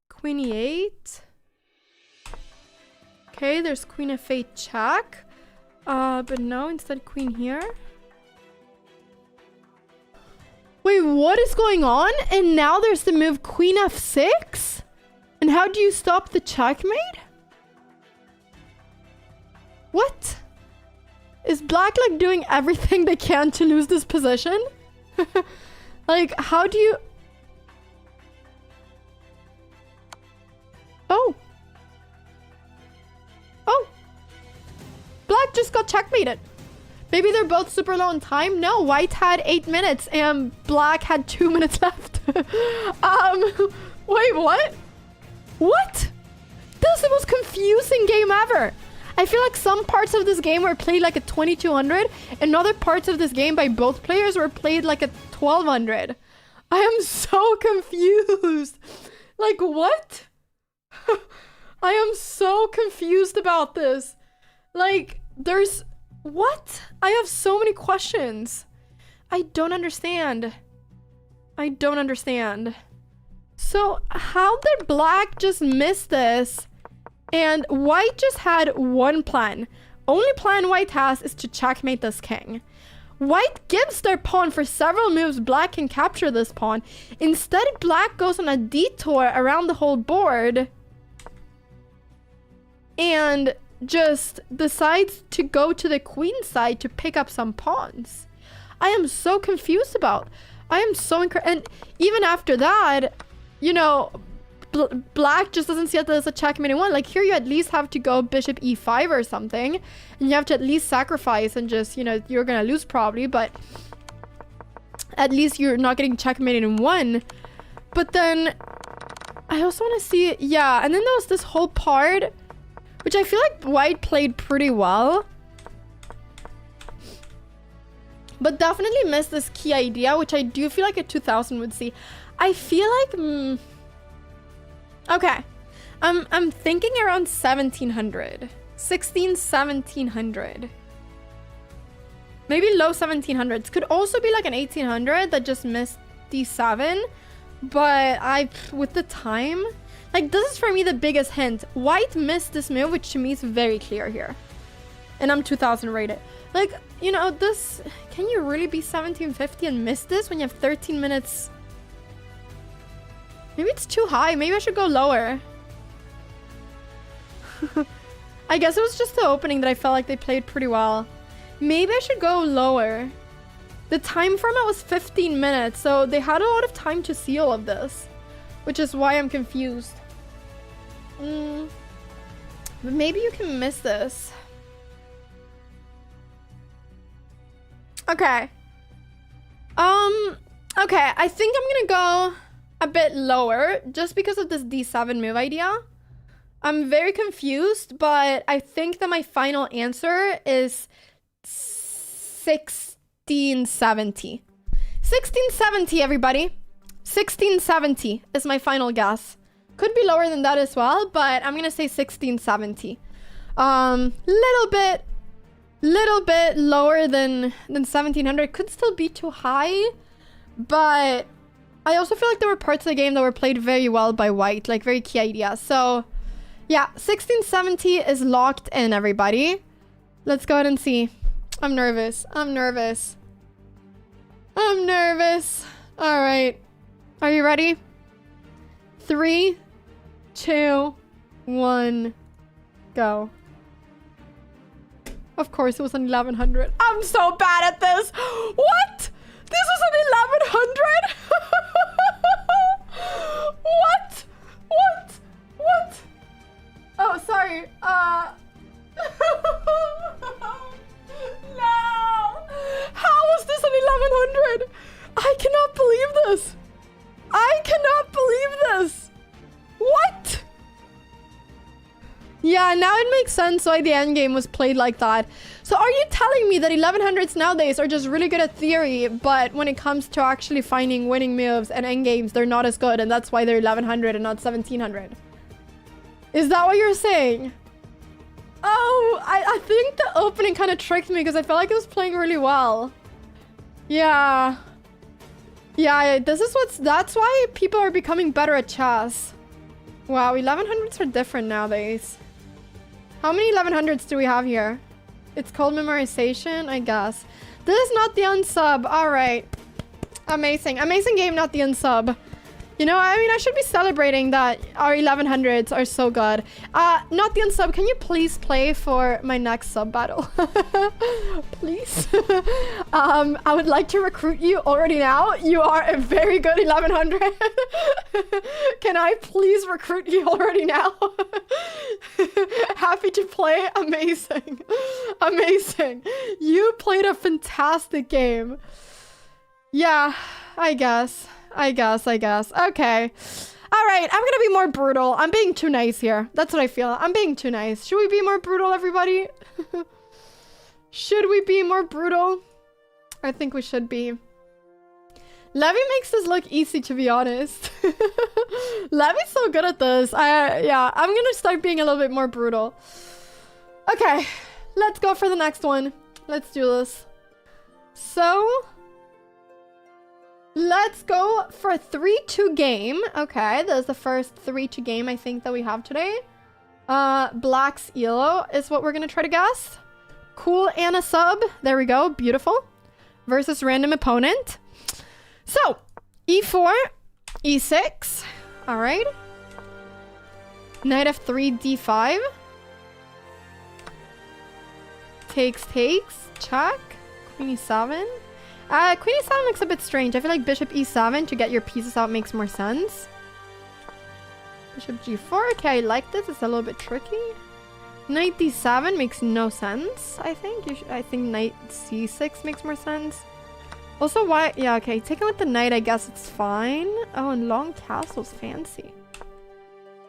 Queen e8. Okay, there's queen f8 check. But no, instead queen here. Wait, what is going on? And now there's the move queen f6? And how do you stop the checkmate? What? Is black like doing everything they can to lose this position? Like, how do you... Oh. Oh. Black just got checkmated. Maybe they're both super low on time. No, white had 8 minutes and black had 2 minutes left. Wait, what? What? This is the most confusing game ever. I feel like some parts of this game were played like a 2200 and other parts of this game by both players were played like a 1200. I am so confused. Like, what? I am so confused about this. Like, there's... What? I have so many questions. I don't understand. I don't understand. So, how did black just miss this? And white just had one plan. Only plan white has is to checkmate this king. White gives their pawn for several moves. Black can capture this pawn. Instead, black goes on a detour around the whole board and just decides to go to the queen side to pick up some pawns. I am so confused about. I am so and even after that, you know, black just doesn't see it as a checkmate one. Like here you at least have to go bishop e5 or something, and you have to at least sacrifice and just, you know, you're gonna lose probably, but at least you're not getting checkmated in one. But then I also want to see, yeah, and then there was this whole part which I feel like white played pretty well, but definitely missed this key idea, which I do feel like a 2000 would see. I feel like okay, I'm thinking around 1700, 1700, maybe low 1700s. Could also be like an 1800 that just missed d7, but with the time, like this is for me the biggest hint. White missed this move, which to me is very clear here, and I'm 2000 rated. Like, you know, this, can you really be 1750 and miss this when you have 13 minutes? Maybe it's too high. Maybe I should go lower. I guess it was just the opening that I felt like they played pretty well. Maybe I should go lower. The time format was 15 minutes, so they had a lot of time to see all of this, which is why I'm confused. But maybe you can miss this. Okay. Okay, I think I'm gonna go a bit lower just because of this d7 move idea. I'm very confused, but I think that my final answer is 1670. 1670, everybody. 1670 is my final guess. Could be lower than that as well, but I'm gonna say 1670. Little bit lower than 1700. Could still be too high, but I also feel like there were parts of the game that were played very well by white, like very key ideas. So yeah, 1670 is locked in, everybody. Let's go ahead and see. I'm nervous. I'm nervous. I'm nervous. All right. Are you ready? 3, 2, 1, go. Of course, it was an 1100. I'm so bad at this. What? This was an 1100? What? What? What? Oh, sorry. No. How was this an 1100? I cannot believe this. I cannot believe this. What? Yeah, now it makes sense why the end game was played like that. So are you telling me that 1100s nowadays are just really good at theory, but when it comes to actually finding winning moves and end games, they're not as good, and that's why they're 1100 and not 1700? Is that what you're saying? Oh, I think the opening kind of tricked me because I felt like it was playing really well. Yeah. Yeah, that's why people are becoming better at chess. Wow, 1100s are different nowadays. How many 1100s do we have here? It's called memorization, I guess. This is not the unsub. All right. Amazing. Amazing game, not the unsub. You know, I mean, I should be celebrating that our 1100s are so good. Not the unsub, can you please play for my next sub battle? Please. I would like to recruit you already now. You are a very good 1100. Can I please recruit you already now? Happy to play. Amazing. Amazing. You played a fantastic game. Yeah, I guess. Okay. All right, I'm gonna be more brutal. I'm being too nice here. That's what I feel. I'm being too nice. Should we be more brutal, everybody? Should we be more brutal? I think we should be. Levy makes this look easy, to be honest. Levy's so good at this. Yeah, I'm gonna start being a little bit more brutal. Okay, let's go for the next one. Let's do this. So... let's go for a 3-2 game. Okay, this is the first 3-2 game I think that we have today. Black's ELO is what we're gonna try to guess. Cool and a sub. There we go. Beautiful. Versus random opponent. So, E4, E6. All right. Knight F3, D5. Takes, check. Queen E7. Queen E7 looks a bit strange. I feel like Bishop E7 to get your pieces out makes more sense. Bishop G4. Okay, I like this. It's a little bit tricky. Knight D7 makes no sense, I think. I think Knight C6 makes more sense. Also, why? Yeah, okay. Taking with the knight, I guess it's fine. Oh, and long castle's fancy.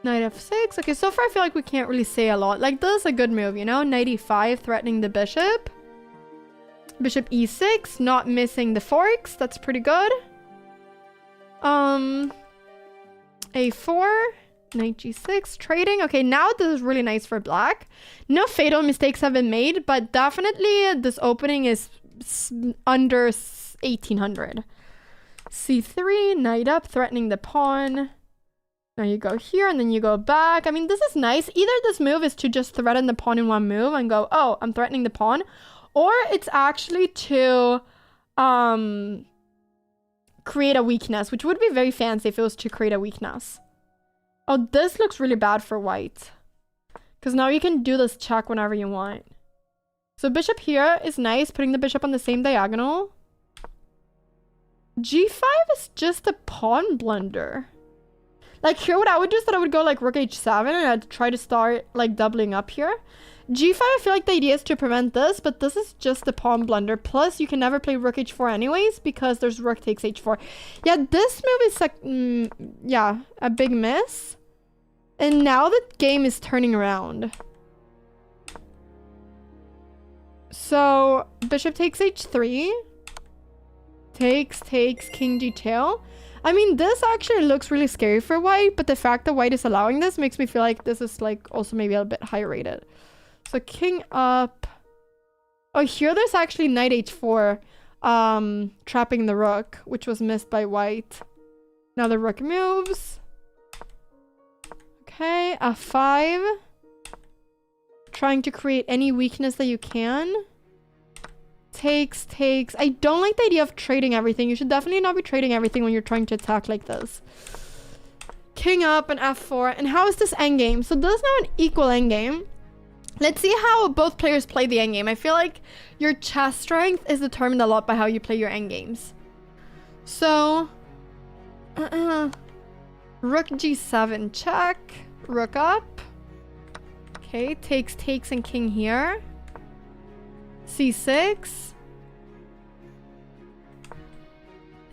Knight F6. Okay, so far I feel like we can't really say a lot. Like, this is a good move, you know? Knight E5 threatening the bishop. Bishop E6, not missing the forks. That's pretty good. A4, Knight G6, trading. Okay, now this is really nice for black. No fatal mistakes have been made, but definitely this opening is under 1800. C3, knight up, threatening the pawn. Now you go here and then you go back. I mean, this is nice. Either this move is to just threaten the pawn in one move and go, oh, I'm threatening the pawn. Or it's actually to create a weakness, which would be very fancy if it was to create a weakness. Oh, this looks really bad for white. Because now you can do this check whenever you want. So bishop here is nice, putting the bishop on the same diagonal. G5 is just a pawn blunder. Like here what I would do is that I would go like rook h7 and I'd try to start like doubling up here. G5, I feel like the idea is to prevent this, but this is just a pawn blunder. Plus, you can never play rook h4 anyways because there's rook takes h4. Yeah, this move is like, yeah, a big miss. And now the game is turning around. So, bishop takes h3. Takes, king g2. I mean, this actually looks really scary for white, but the fact that white is allowing this makes me feel like this is like also maybe a bit higher rated. So king up. Oh, here there's actually knight h4 trapping the rook, which was missed by white. Now the rook moves. Okay, f5. Trying to create any weakness that you can. Takes. I don't like the idea of trading everything. You should definitely not be trading everything when you're trying to attack like this. king up and f4. And how is this endgame? So this is now an equal endgame. Let's see how both players play the endgame. I feel like your chess strength is determined a lot by how you play your endgames. So, rook g7 check, rook up. Okay, takes and king here. c6.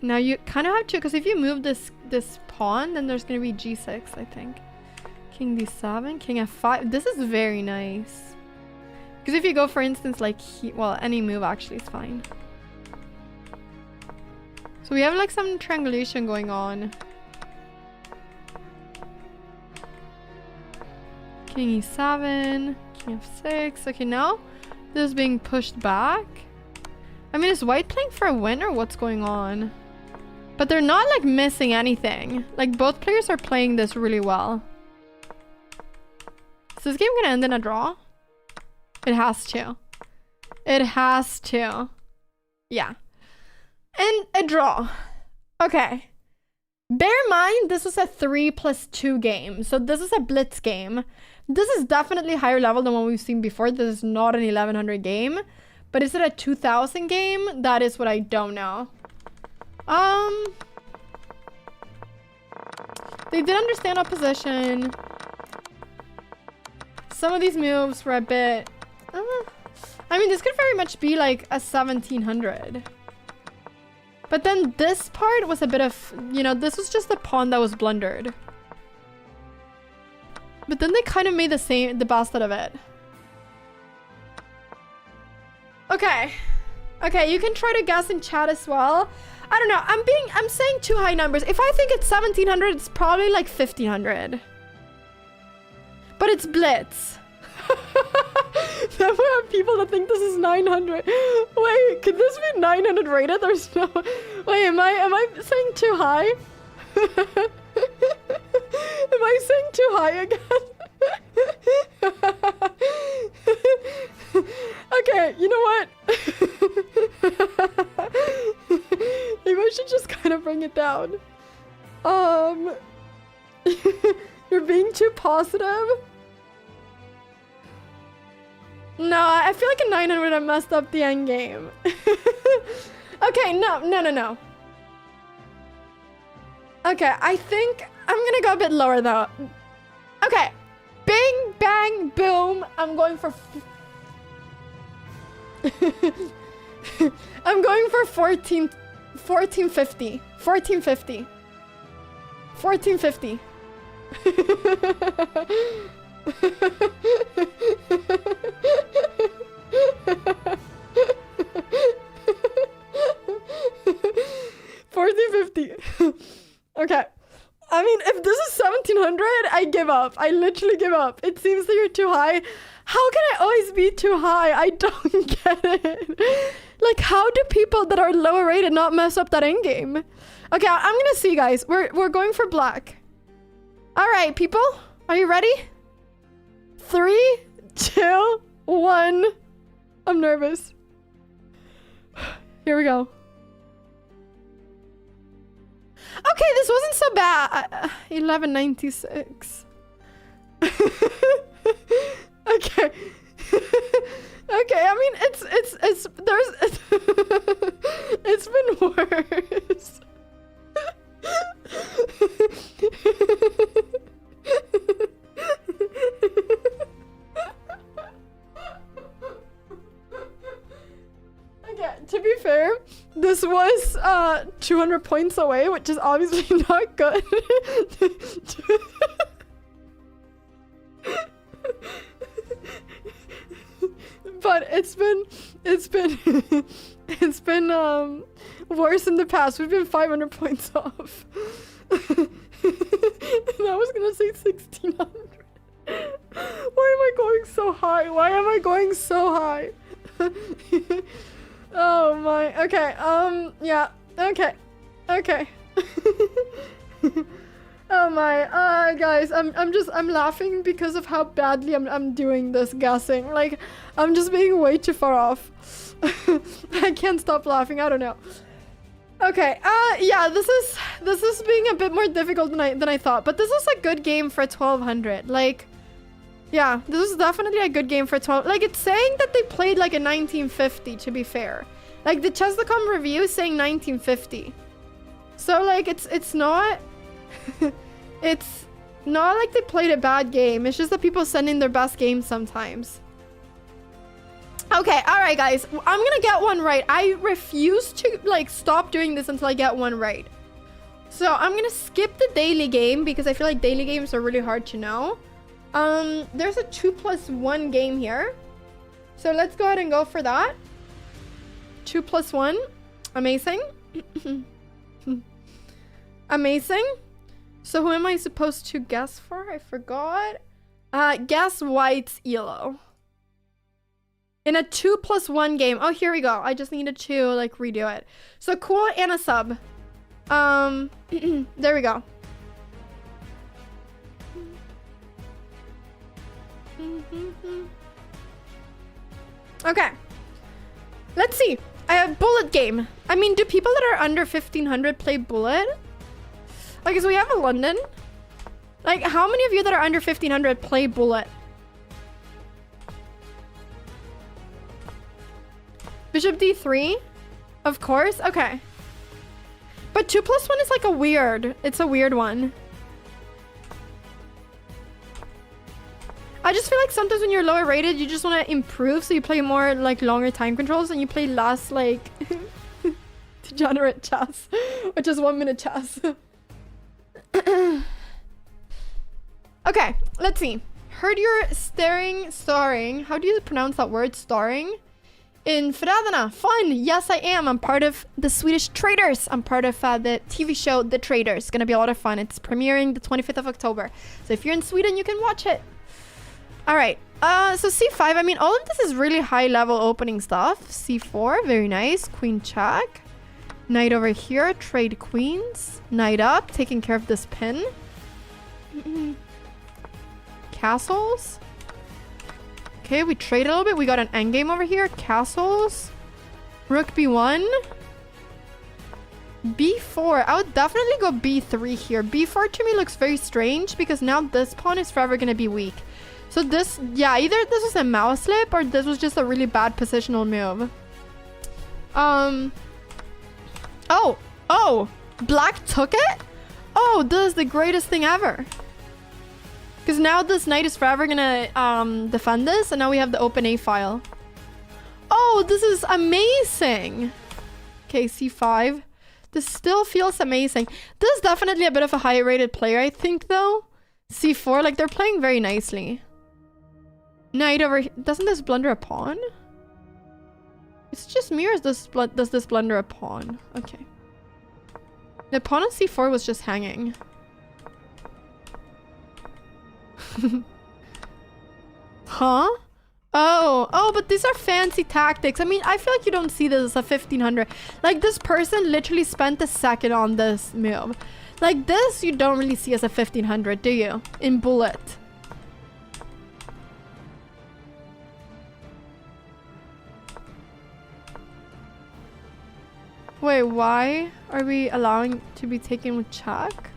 Now you kind of have to, because if you move this pawn, then there's going to be g6, I think. King d7, king f5. This is very nice. Because if you go, for instance, like, well, any move actually is fine. So we have like some triangulation going on. King e7, king f6. Okay, now this is being pushed back. I mean, is white playing for a win or what's going on? But they're not like missing anything. Like both players are playing this really well. Is this game gonna end in a draw? It has to. It has to. Yeah. And a draw. Okay. Bear in mind, this was a 3+2 game. So this is a blitz game. This is definitely higher level than what we've seen before. This is not an 1100 game. But is it a 2000 game? That is what I don't know. They did understand opposition. Some of these moves were a bit... I mean, this could very much be like a 1700. But then this part was a bit of... You know, this was just the pawn that was blundered. But then they kind of made the best out of it. Okay. Okay, you can try to guess in chat as well. I don't know. I'm saying too high numbers. If I think it's 1700, it's probably like 1500. But it's blitz. Then we have people that think this is 900. Wait, could this be 900 rated? There's no... Wait, am I saying too high? Am I saying too high again? Okay, you know what? Maybe I should just kind of bring it down. You're being too positive. No, I feel like a 900 I messed up the end game. Okay, no. Okay, I think I'm gonna go a bit lower though. Okay, bing, bang, boom. I'm going for... I'm going for 1450. 1450. 1450. 1450. Okay. I mean, if this is 1700, I give up. I literally give up. It seems that you're too high. How can I always be too high? I don't get it. Like, how do people that are lower rated not mess up that end game? Okay, I'm gonna see, guys. We're going for black. All right, people. Are you ready? 3, 2, 1. I'm nervous. Here we go. Okay, this wasn't so bad. 1196. Okay. Okay, I mean, it's been worse. Okay, to be fair, this was 200 points away, which is obviously not good. But it's been worse in the past. We've been 500 points off. And I was gonna say 1600. Why am I going so high? Why am I going so high? Oh my. Okay. Yeah. Okay. Okay. Oh my. Guys, I'm laughing because of how badly I'm doing this guessing. Like, I'm just being way too far off. I can't stop laughing. I don't know. Okay, yeah, this is being a bit more difficult than I thought, but this is a good game for 1200. Like, yeah, this is definitely a good game for 12. Like, it's saying that they played like a 1950, to be fair. Like, the Chess.com review is saying 1950. So, like, it's not... it's not like they played a bad game. It's just that people send in their best games sometimes. Okay, alright guys. I'm gonna get one right. I refuse to, like, stop doing this until I get one right. So, I'm gonna skip the daily game because I feel like daily games are really hard to know. There's a 2+1 game here. So, let's go ahead and go for that. 2+1. Amazing. Amazing. So, who am I supposed to guess for? I forgot. Guess white's ELO. In a 2+1 game. Oh, here we go. I just needed to, like, redo it. So, cool and a sub. There we go. Okay. Let's see. Bullet game. I mean, do people that are under 1500 play bullet? Like, so we have a London. Like, how many of you that are under 1500 play bullet? Bishop d3? Of course? Okay. But 2+1 is like a weird... It's a weird one. I just feel like sometimes when you're lower rated, you just want to improve. So you play more, like, longer time controls. And you play less, like... degenerate chess. Which is 1 minute chess. Okay. Let's see. Heard you're starring. How do you pronounce that word? Starring? In Förrädarna. Fun. Yes, I am. I'm part of the Swedish Traders. I'm part of the TV show The Traders. It's gonna be a lot of fun. It's premiering the 25th of October. So if you're in Sweden, you can watch it. All right. So c5. I mean, all of this is really high level opening stuff. c4. Very nice. Queen check. Knight over here. Trade queens. Knight up. Taking care of this pin. Castles. Okay, we trade a little bit. We got an endgame over here. Castles. Rook b1. b4. I would definitely go b3 here. b4 to me looks very strange because now this pawn is forever going to be weak. So this, yeah, either this was a mouse slip or this was just a really bad positional move. Oh, black took it? Oh, this is the greatest thing ever. Because now this knight is forever gonna defend this, and now we have the open A file. Oh, this is amazing. Okay, c5. This still feels amazing. This is definitely a bit of a higher rated player, I think, though. c4, like, they're playing very nicely. Knight over here. Doesn't this blunder a pawn? It's just me, or does this blunder a pawn? Okay. The pawn on c4 was just hanging. Huh? Oh, but these are fancy tactics. I mean, I feel like you don't see this as a 1500. Like, this person literally spent a second on this move. Like, this you don't really see as a 1500, do you? In bullet. Wait, why are we allowing to be taken with check?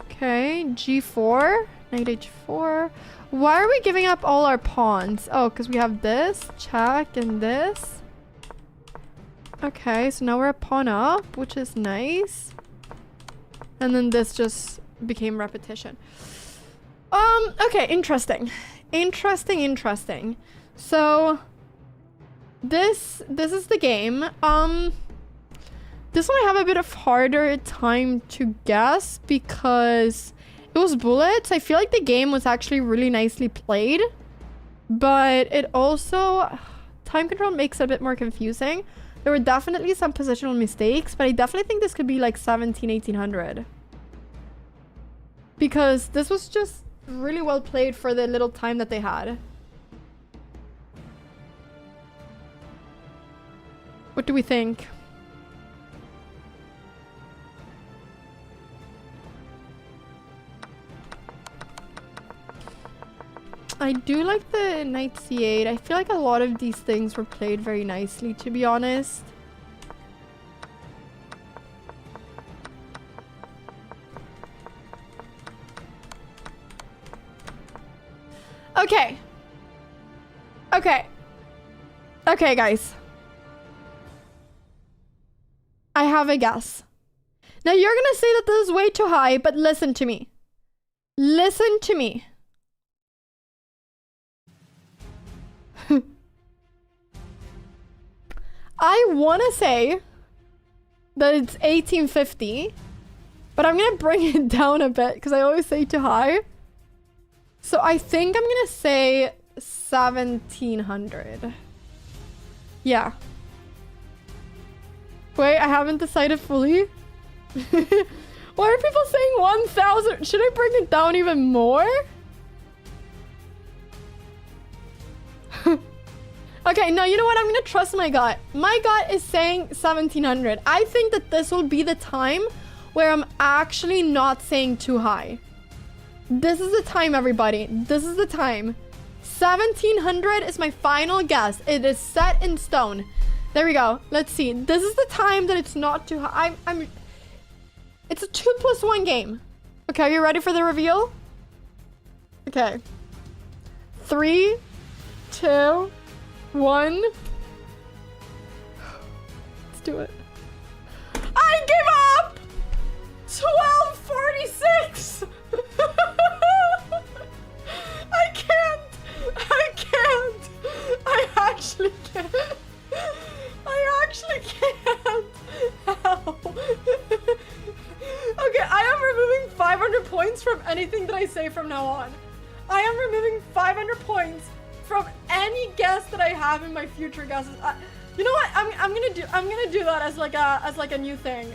Okay, g4, knight h4. Why are we giving up all our pawns? Oh, because we have this, check, and this. Okay, so now we're a pawn up, which is nice. And then this just became repetition. Okay, interesting. Interesting. So, this is the game. This one I have a bit of harder time to guess because it was bullets. I feel like the game was actually really nicely played, but it also, time control makes it a bit more confusing. There were definitely some positional mistakes, but I definitely think this could be like 1800. Because this was just really well played for the little time that they had. What do we think? I do like the knight c8. I feel like a lot of these things were played very nicely, to be honest. Okay. Okay. Okay, guys. I have a guess. Now, you're gonna say that this is way too high, but listen to me. Listen to me. I want to say that it's 1850, but I'm going to bring it down a bit because I always say too high. So I think I'm going to say 1700. Yeah. Wait, I haven't decided fully. Why are people saying 1000? Should I bring it down even more? Okay, no, you know what? I'm gonna trust my gut. My gut is saying 1700. I think that this will be the time where I'm actually not saying too high. This is the time, everybody. This is the time. 1700 is my final guess. It is set in stone. There we go. Let's see. This is the time that it's not too high. It's a 2+1 game. Okay, are you ready for the reveal? Okay. 3, 2, 1. Let's do it. I give up! 1246! I can't! I can't! I actually can't! I actually can't! How? Okay, I am removing 500 points from anything that I say from now on. I am removing 500 points from any guess that I have in my future guesses. You know what? I'm gonna do that as like a new thing.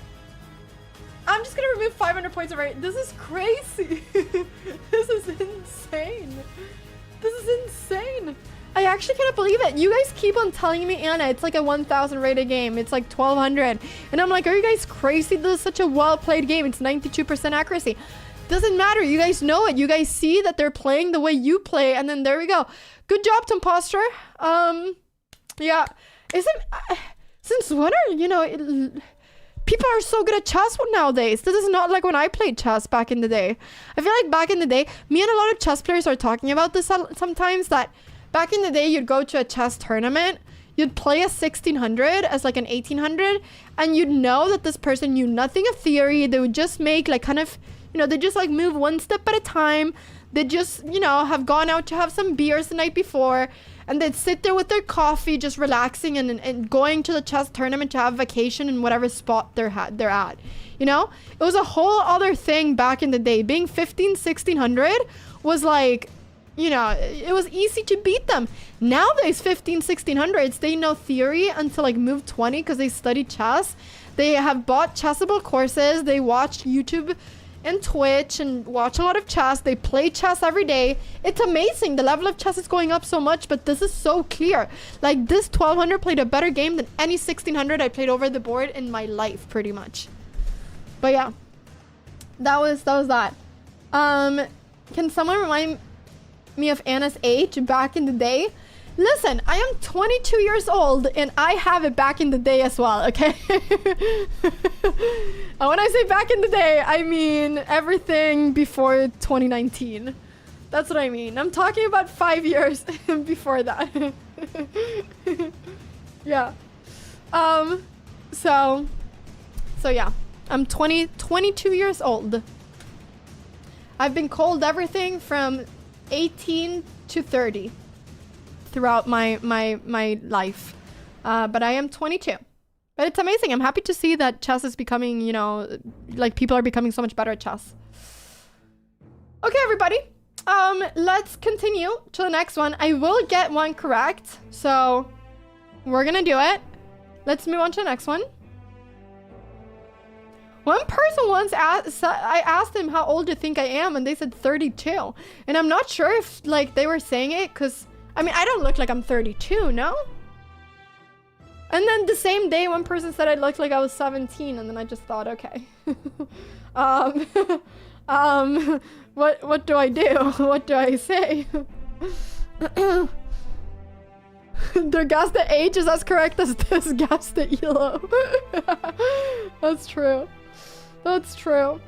I'm just gonna remove 500 points already. This is crazy. This is insane. This is insane. I actually cannot believe it. You guys keep on telling me, Anna, it's like a 1000 rated game. It's like 1200. And I'm like, are you guys crazy? This is such a well-played game. It's 92% accuracy. Doesn't matter. You guys know it. You guys see that they're playing the way you play. And then there we go. Good job, Tomposter. Yeah. Since when are, people are so good at chess nowadays. This is not like when I played chess back in the day. I feel like back in the day, me and a lot of chess players are talking about this sometimes, that back in the day, you'd go to a chess tournament, you'd play a 1600 as like an 1800, and you'd know that this person knew nothing of theory. They would just make like kind of, they just like move one step at a time. They just, have gone out to have some beers the night before, and they'd sit there with their coffee, just relaxing and going to the chess tournament to have vacation in whatever spot they're at. It was a whole other thing back in the day. Being 1600 was like, it was easy to beat them. Nowadays, 1600s, they know theory until like move 20 because they study chess. They have bought chessable courses. They watch YouTube and Twitch and watch a lot of chess. They play chess every day. It's amazing. The level of chess is going up so much, but this is so clear. Like, this 1200 played a better game than any 1600 I played over the board in my life, pretty much. But yeah, that was that. Can someone remind me of Anna's age back in the day? Listen, I am 22 years old and I have it back in the day as well, okay? And when I say back in the day, I mean everything before 2019. That's what I mean. I'm talking about 5 years before that. Yeah. So yeah. I'm 22 years old. I've been called everything from 18 to 30 throughout my life. But I am 22. But it's amazing. I'm happy to see that chess is becoming, like people are becoming so much better at chess. Okay, everybody. Let's continue to the next one. I will get one correct. So we're going to do it. Let's move on to the next one. One person once asked, I asked them how old do you think I am, and they said 32. And I'm not sure if like they were saying it because, I mean, I don't look like I'm 32, no? And then the same day, one person said I looked like I was 17, and then I just thought, okay. What do I do? What do I say? Their guess the age is as correct as this guess the ELO. That's true. That's true.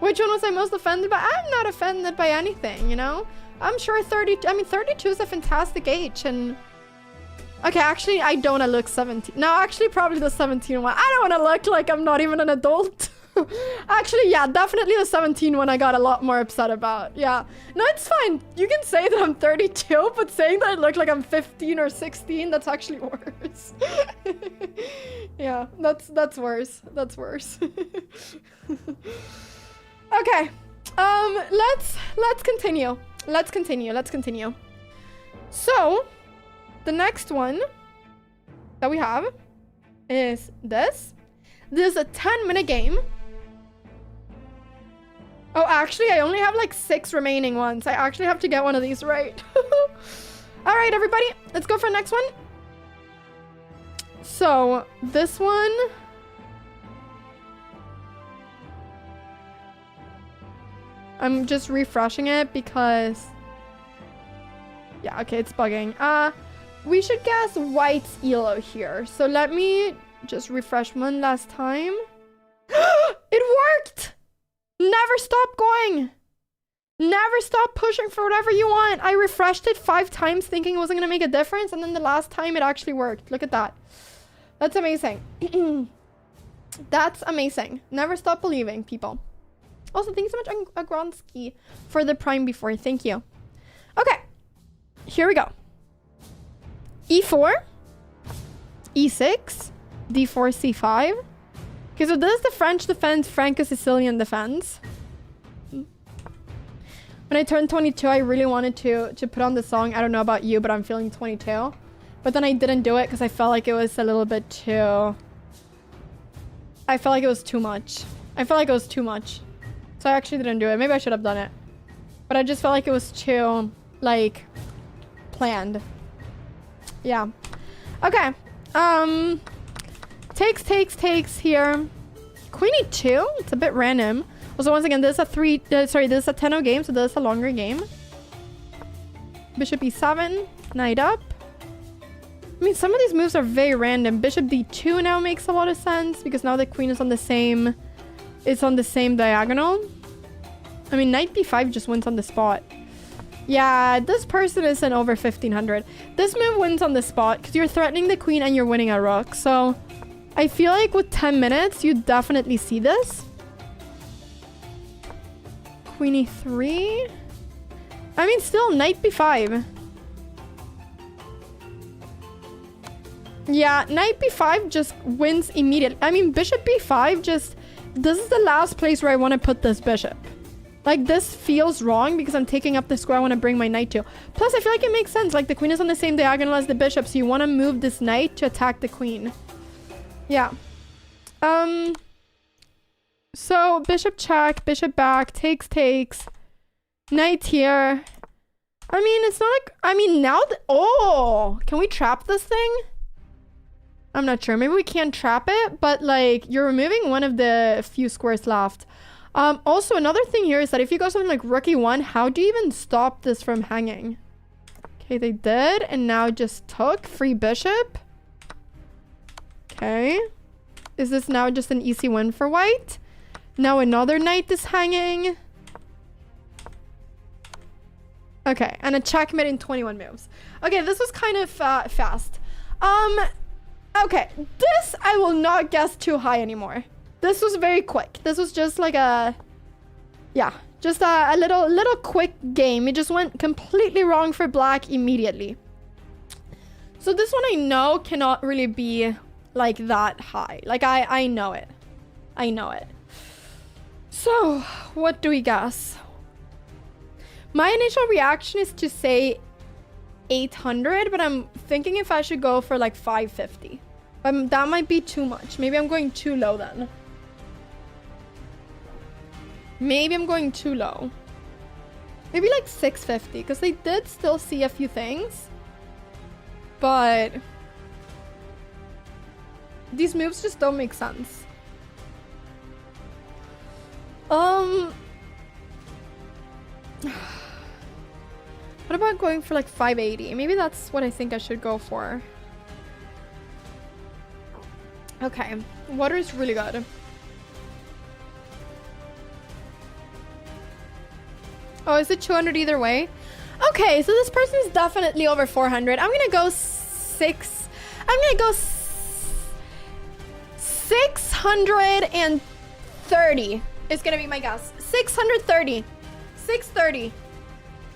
Which one was I most offended by? I'm not offended by anything, you know? I'm sure 32 is a fantastic age, and... Okay, actually, I don't wanna look 17. No, actually, probably the 17 one. I don't wanna look like I'm not even an adult. Actually, yeah, definitely the 17 one I got a lot more upset about. Yeah. No, it's fine. You can say that I'm 32, but saying that I look like I'm 15 or 16, that's actually worse. Yeah, that's worse. That's worse. Okay. Let's continue. Let's continue. So, the next one that we have is this. This is a 10-minute game. Oh, actually, I only have like 6 remaining ones. I actually have to get one of these right. All right, everybody, let's go for the next one. So, this one... I'm just refreshing it because... Yeah, okay, it's bugging. We should guess white's elo here. So let me just refresh one last time. It worked! Never stop going! Never stop pushing for whatever you want. I refreshed it 5 times thinking it wasn't gonna make a difference, and then the last time it actually worked. Look at that. That's amazing. That's amazing. Never stop believing, people. Also, thank you so much, Agronsky, for the prime before. Thank you. Okay. Here we go. E4. E6. D4, C5. Okay, so this is the French defense, Franco-Sicilian defense. When I turned 22, I really wanted to put on the song. I don't know about you, but I'm feeling 22. But then I didn't do it because I felt like it was a little bit too... I felt like it was too much. So I actually didn't do it. Maybe I should have done it. But I just felt like it was too, like, planned. Yeah. Okay. Takes here. Queen e2. It's a bit random. Also, once again, this is a this is a 10-0 game, so this is a longer game. Bishop e7. Knight up. I mean, some of these moves are very random. Bishop d2 now makes a lot of sense because now the queen is on the same... It's on the same diagonal. I mean, knight b5 just wins on the spot. Yeah, this person isn't over 1500. This move wins on the spot because you're threatening the queen and you're winning a rook. So I feel like with 10 minutes, you definitely see this. Queen e3. I mean, still knight b5. Yeah, knight b5 just wins immediately. I mean, bishop b5 just... This is the last place where I want to put this bishop. Like, this feels wrong because I'm taking up the square I want to bring my knight to. Plus, I feel like it makes sense. Like, the queen is on the same diagonal as the bishop, so you want to move this knight to attack the queen. Yeah. So, bishop check, bishop back, takes. Knight here. I mean, it's not like... I mean, now... Oh! Can we trap this thing? I'm not sure. Maybe we can't trap it, but like you're removing one of the few squares left. Also, another thing here is that if you go something like rook e1, how do you even stop this from hanging? Okay, they did, and now just took. Free bishop. Okay. Is this now just an easy win for white? Now another knight is hanging. Okay, and a checkmate in 21 moves. Okay, this was kind of fast. Okay, this I will not guess too high anymore. This was very quick. This was just like a... Yeah, just a little quick game. It just went completely wrong for black immediately. So this one I know cannot really be like that high. Like I know it. I know it. So, what do we guess? My initial reaction is to say 800, but I'm thinking if I should go for like 550. That might be too much. Maybe I'm going too low then. Maybe I'm going too low. Maybe like 650, because they did still see a few things. But these moves just don't make sense. What about going for like 580? Maybe that's what I think I should go for. Okay, water is really good. Oh, is it 200 either way? Okay, so this person is definitely over 400. I'm gonna go 630 is gonna be my guess. 630. 630.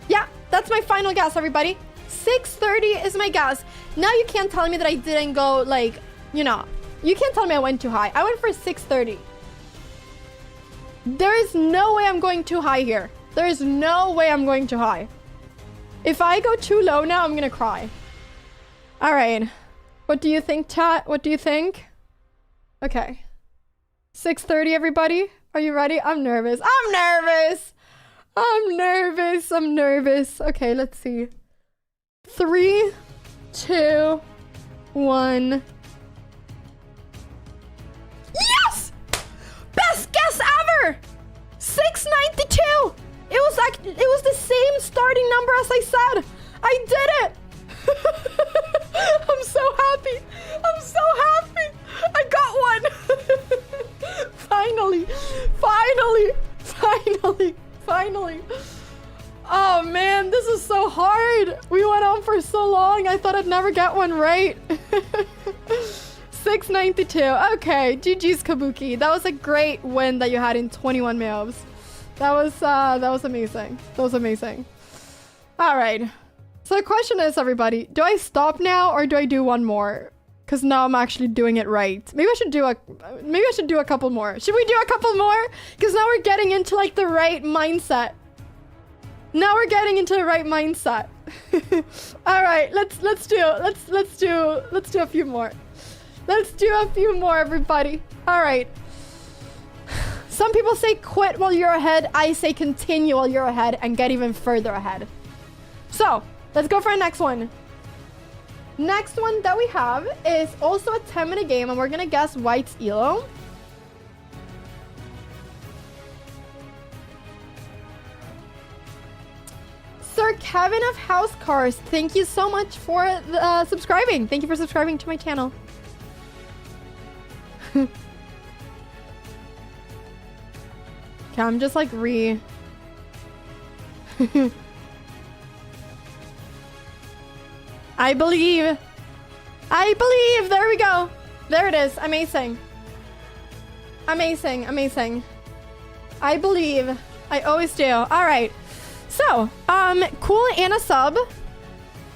Yeah, that's my final guess, everybody. 630 is my guess. Now you can't tell me that I didn't go, like, you know, you can't tell me I went too high. I went for 630. There is no way I'm going too high here. There is no way I'm going too high. If I go too low now, I'm gonna cry. All right. What do you think, chat? What do you think? Okay. 630, everybody. Are you ready? I'm nervous. I'm nervous. I'm nervous. I'm nervous. Okay, let's see. 3, 2, 1. Yes! Best guess ever! 692! It was the same starting number as I said. I did it! I'm so happy. I'm so happy. I got one. Finally. Finally. Finally. Finally. Oh man, this is so hard. We went on for so long. I thought I'd never get one right. 692. Okay, GG's Kabuki. That was a great win that you had in 21 moves. That was amazing. That was amazing. All right. So the question is, everybody, do I stop now or do I do one more? Because now I'm actually doing it right. Maybe I should do a couple more. Should we do a couple more? Because now we're getting into like the right mindset. Now we're getting into the right mindset. All right, let's do a few more. Let's do a few more, everybody. All right. Some people say quit while you're ahead. I say continue while you're ahead and get even further ahead. So let's go for our next one. Next one that we have is also a 10-minute game, and we're gonna guess White's elo. Sir Kevin of House Cars, thank you so much for subscribing. Thank you for subscribing to my channel. Okay, I'm just like I believe. I believe. There we go. There it is. Amazing. Amazing. Amazing. I believe. I always do. All right. So, cool Anna sub.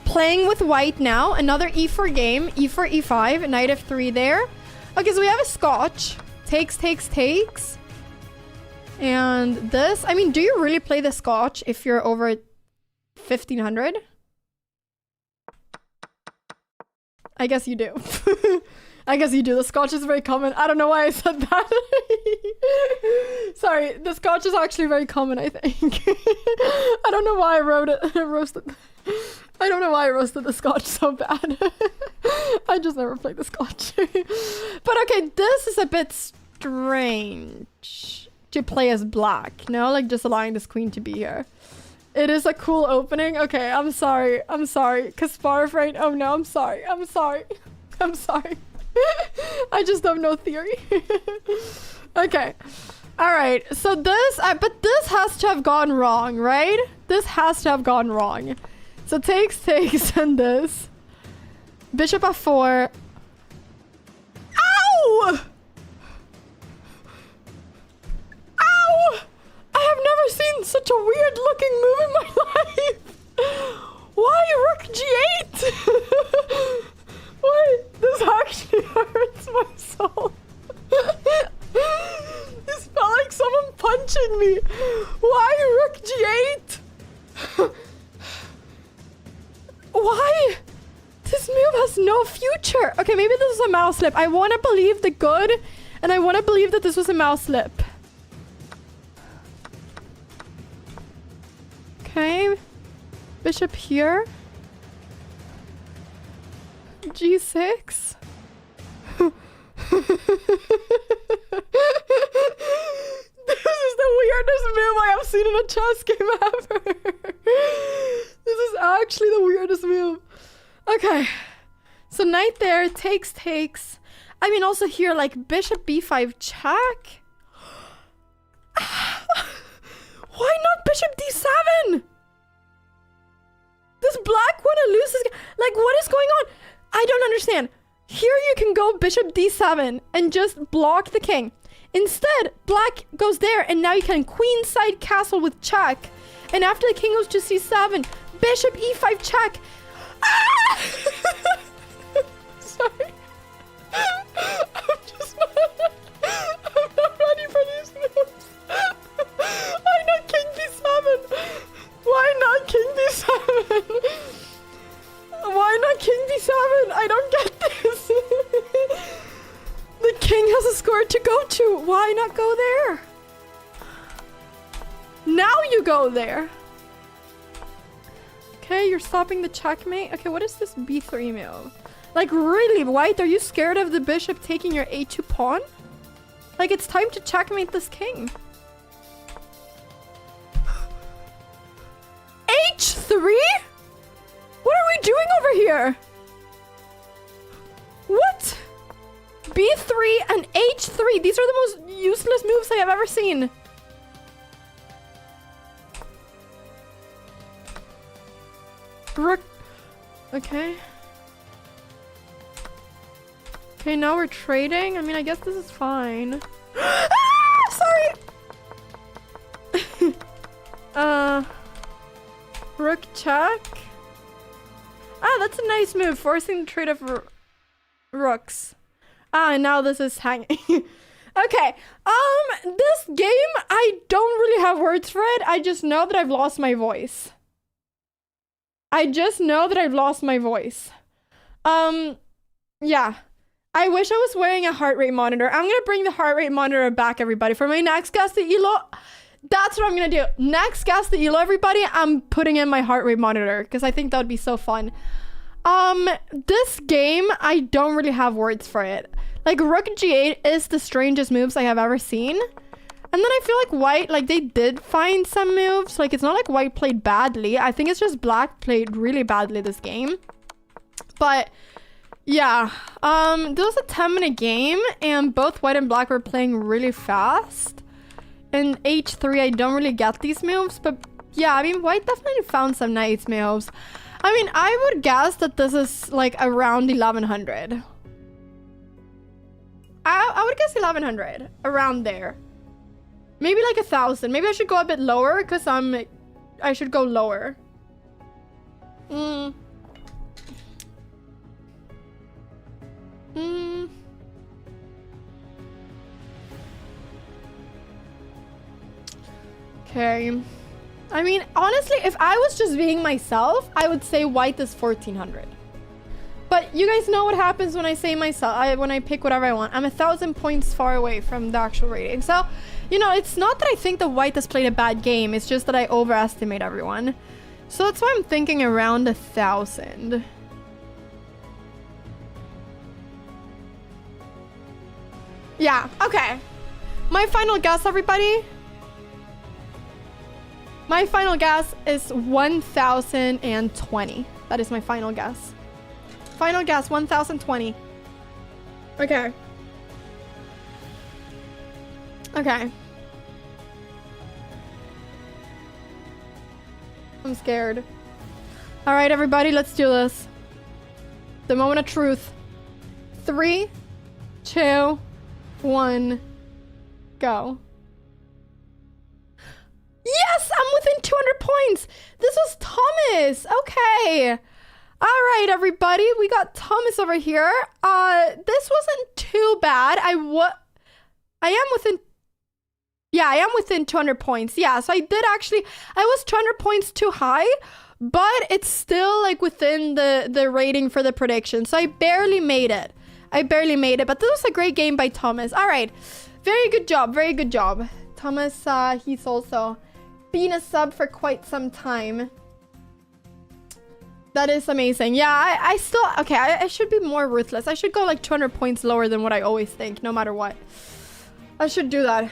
Playing with White now. Another E4 game. E4, E5. Knight F3 there. Okay, so we have a Scotch. Takes. And this. I mean, do you really play the Scotch if you're over 1500? I guess you do. I guess you do. The Scotch is very common. I don't know why I said that. Sorry, the Scotch is actually very common, I think. I don't know why I roasted. I don't know why I roasted the Scotch so bad. I just never played the Scotch. But okay, this is a bit strange to play as black. No, like just allowing this queen to be here. It is a cool opening. Okay, I'm sorry. I'm sorry. Kasparov, right? Oh no, I'm sorry. I'm sorry. I'm sorry. I just have no theory. Okay. All right. So this, but this has to have gone wrong, right? This has to have gone wrong. So takes, and this. Bishop f4. Ow! Ow! I have never seen such a weird looking move in my life. Why rook g8? Why? This actually hurts my soul. This felt like someone punching me. Why rook g8? Why? This move has no future. Okay, maybe this is a mouse slip. I want to believe the good, and I want to believe that this was a mouse slip. Okay. Bishop here. G6. This is the weirdest move I have seen in a chess game ever. This is actually the weirdest move. Okay. So knight there, takes. I mean, also here, like bishop b5 check. Why not bishop d7. Does black want to lose this? Like, what is going on? I don't understand. Here you can go bishop d7 and just block the king. Instead, black goes there, and now you can queenside castle with check. And after the king goes to c7, bishop e5 check. Ah! Sorry. I'm not ready for these moves. Why not king b7? Why not king b7? Why not king b7? I don't get this. The king has a square to go to. Why not go there? Now you go there. Okay, you're stopping the checkmate. Okay, what is this b3 move? Like, really, white? Are you scared of the bishop taking your a2 pawn? Like, it's time to checkmate this king. h3? What are we doing over here? What? b3 and h3. These are the most useless moves I have ever seen. Rook. Okay. Okay, now we're trading. I mean, I guess this is fine. Ah, sorry. Rook check. Ah, that's a nice move. Forcing the trade of rooks. Ah, and now this is hanging. Okay. This game, I don't really have words for it. I just know that I've lost my voice. Yeah. I wish I was wearing a heart rate monitor. I'm gonna bring the heart rate monitor back, everybody. For my next guest, the Elo, that's what I'm gonna do. Next guest, the Elo, everybody, I'm putting in my heart rate monitor because I think that would be so fun. This game, I don't really have words for it. Like, rook g8 is the strangest moves I have ever seen. And then I feel like white, like, they did find some moves. Like, it's not like white played badly. I think it's just black played really badly this game. But yeah, this was a 10-minute game, and both white and black were playing really fast. In h3, I don't really get these moves, but yeah, I mean, white definitely found some nice moves. I mean, I would guess that this is like around 1100. I would guess 1100, around there. Maybe like 1000. Maybe I should go a bit lower because I should go lower. Okay. I mean, honestly, if I was just being myself, I would say white is 1400. But you guys know what happens when I say myself, when I pick whatever I want. I'm 1000 points far away from the actual rating. So, you know, it's not that I think that white has played a bad game. It's just that I overestimate everyone. So that's why I'm thinking around 1000. Yeah, okay. My final guess, everybody. My final guess is 1020. That is my final guess. Final guess, 1020. Okay. Okay. I'm scared. All right, everybody, let's do this. The moment of truth. 3, 2, 1, go. Yes, I'm within 200 points. This was Thomas. Okay. All right, everybody. We got Thomas over here. This wasn't too bad. I am within... Yeah, I am within 200 points. Yeah, so I was 200 points too high, but it's still like within the rating for the prediction. So I barely made it. But this was a great game by Thomas. All right. Very good job. Very good job. Thomas, he's also been a sub for quite some time. That is amazing. Yeah, I still... Okay, I should be more ruthless. I should go like 200 points lower than what I always think, no matter what. I should do that.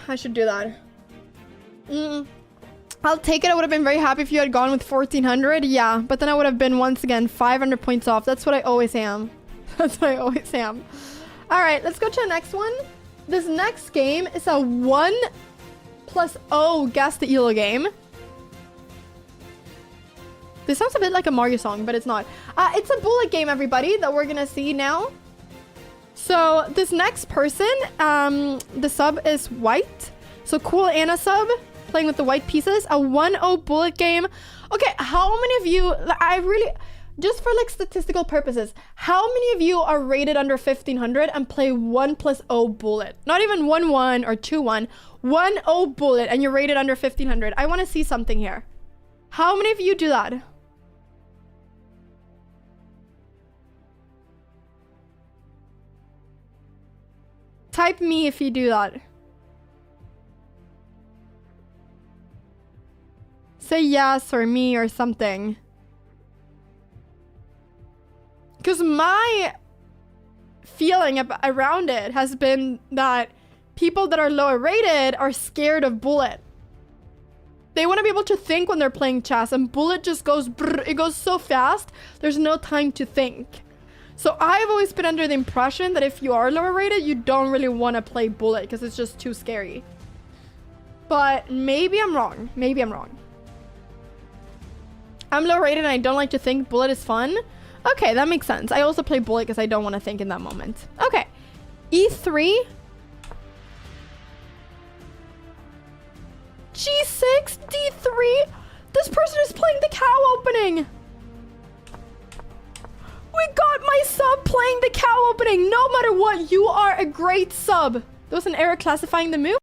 I'll take it. I would have been very happy if you had gone with 1400. Yeah, but then I would have been, once again, 500 points off. That's what I always am. All right, let's go to the next one. This next game is a 1+0 guess the ELO game. This sounds a bit like a Mario song, but it's not. It's a bullet game, everybody, that we're gonna see now. So this next person, the sub is white. So Cool Anna sub, playing with the white pieces. A 1-0 bullet game. Okay, how many of you, just for like statistical purposes, how many of you are rated under 1500 and play 1+0 bullet? Not even 1-1 or 2-1, 1-0 bullet, and you're rated under 1500. I want to see something here. How many of you do that? Type me if you do that. Say yes or me or something. Because my feeling around it has been that people that are lower rated are scared of bullet. They want to be able to think when they're playing chess, and bullet just goes brrr, it goes so fast, there's no time to think. So I've always been under the impression that if you are lower rated, you don't really want to play bullet because it's just too scary. But maybe I'm wrong. Maybe I'm wrong. I'm low rated and I don't like to think. Bullet is fun. Okay, that makes sense. I also play bullet because I don't want to think in that moment. Okay. E3. G6, D3. This person is playing the cow opening. We got my sub playing the cow opening. No matter what, you are a great sub. There was an error classifying the move.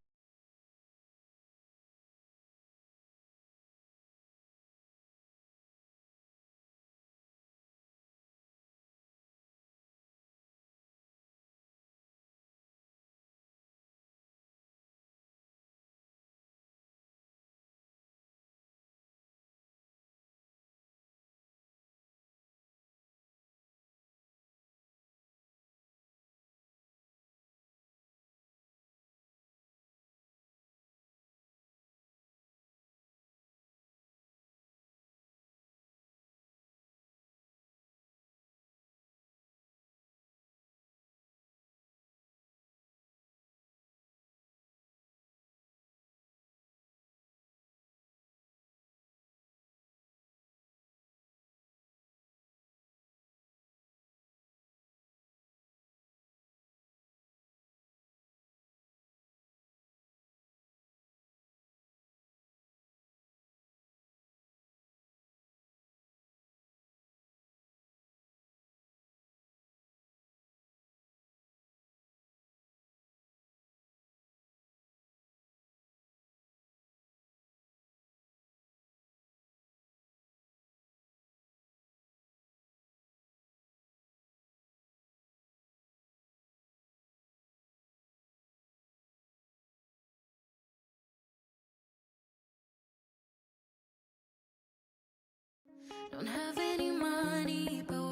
Don't have any money, but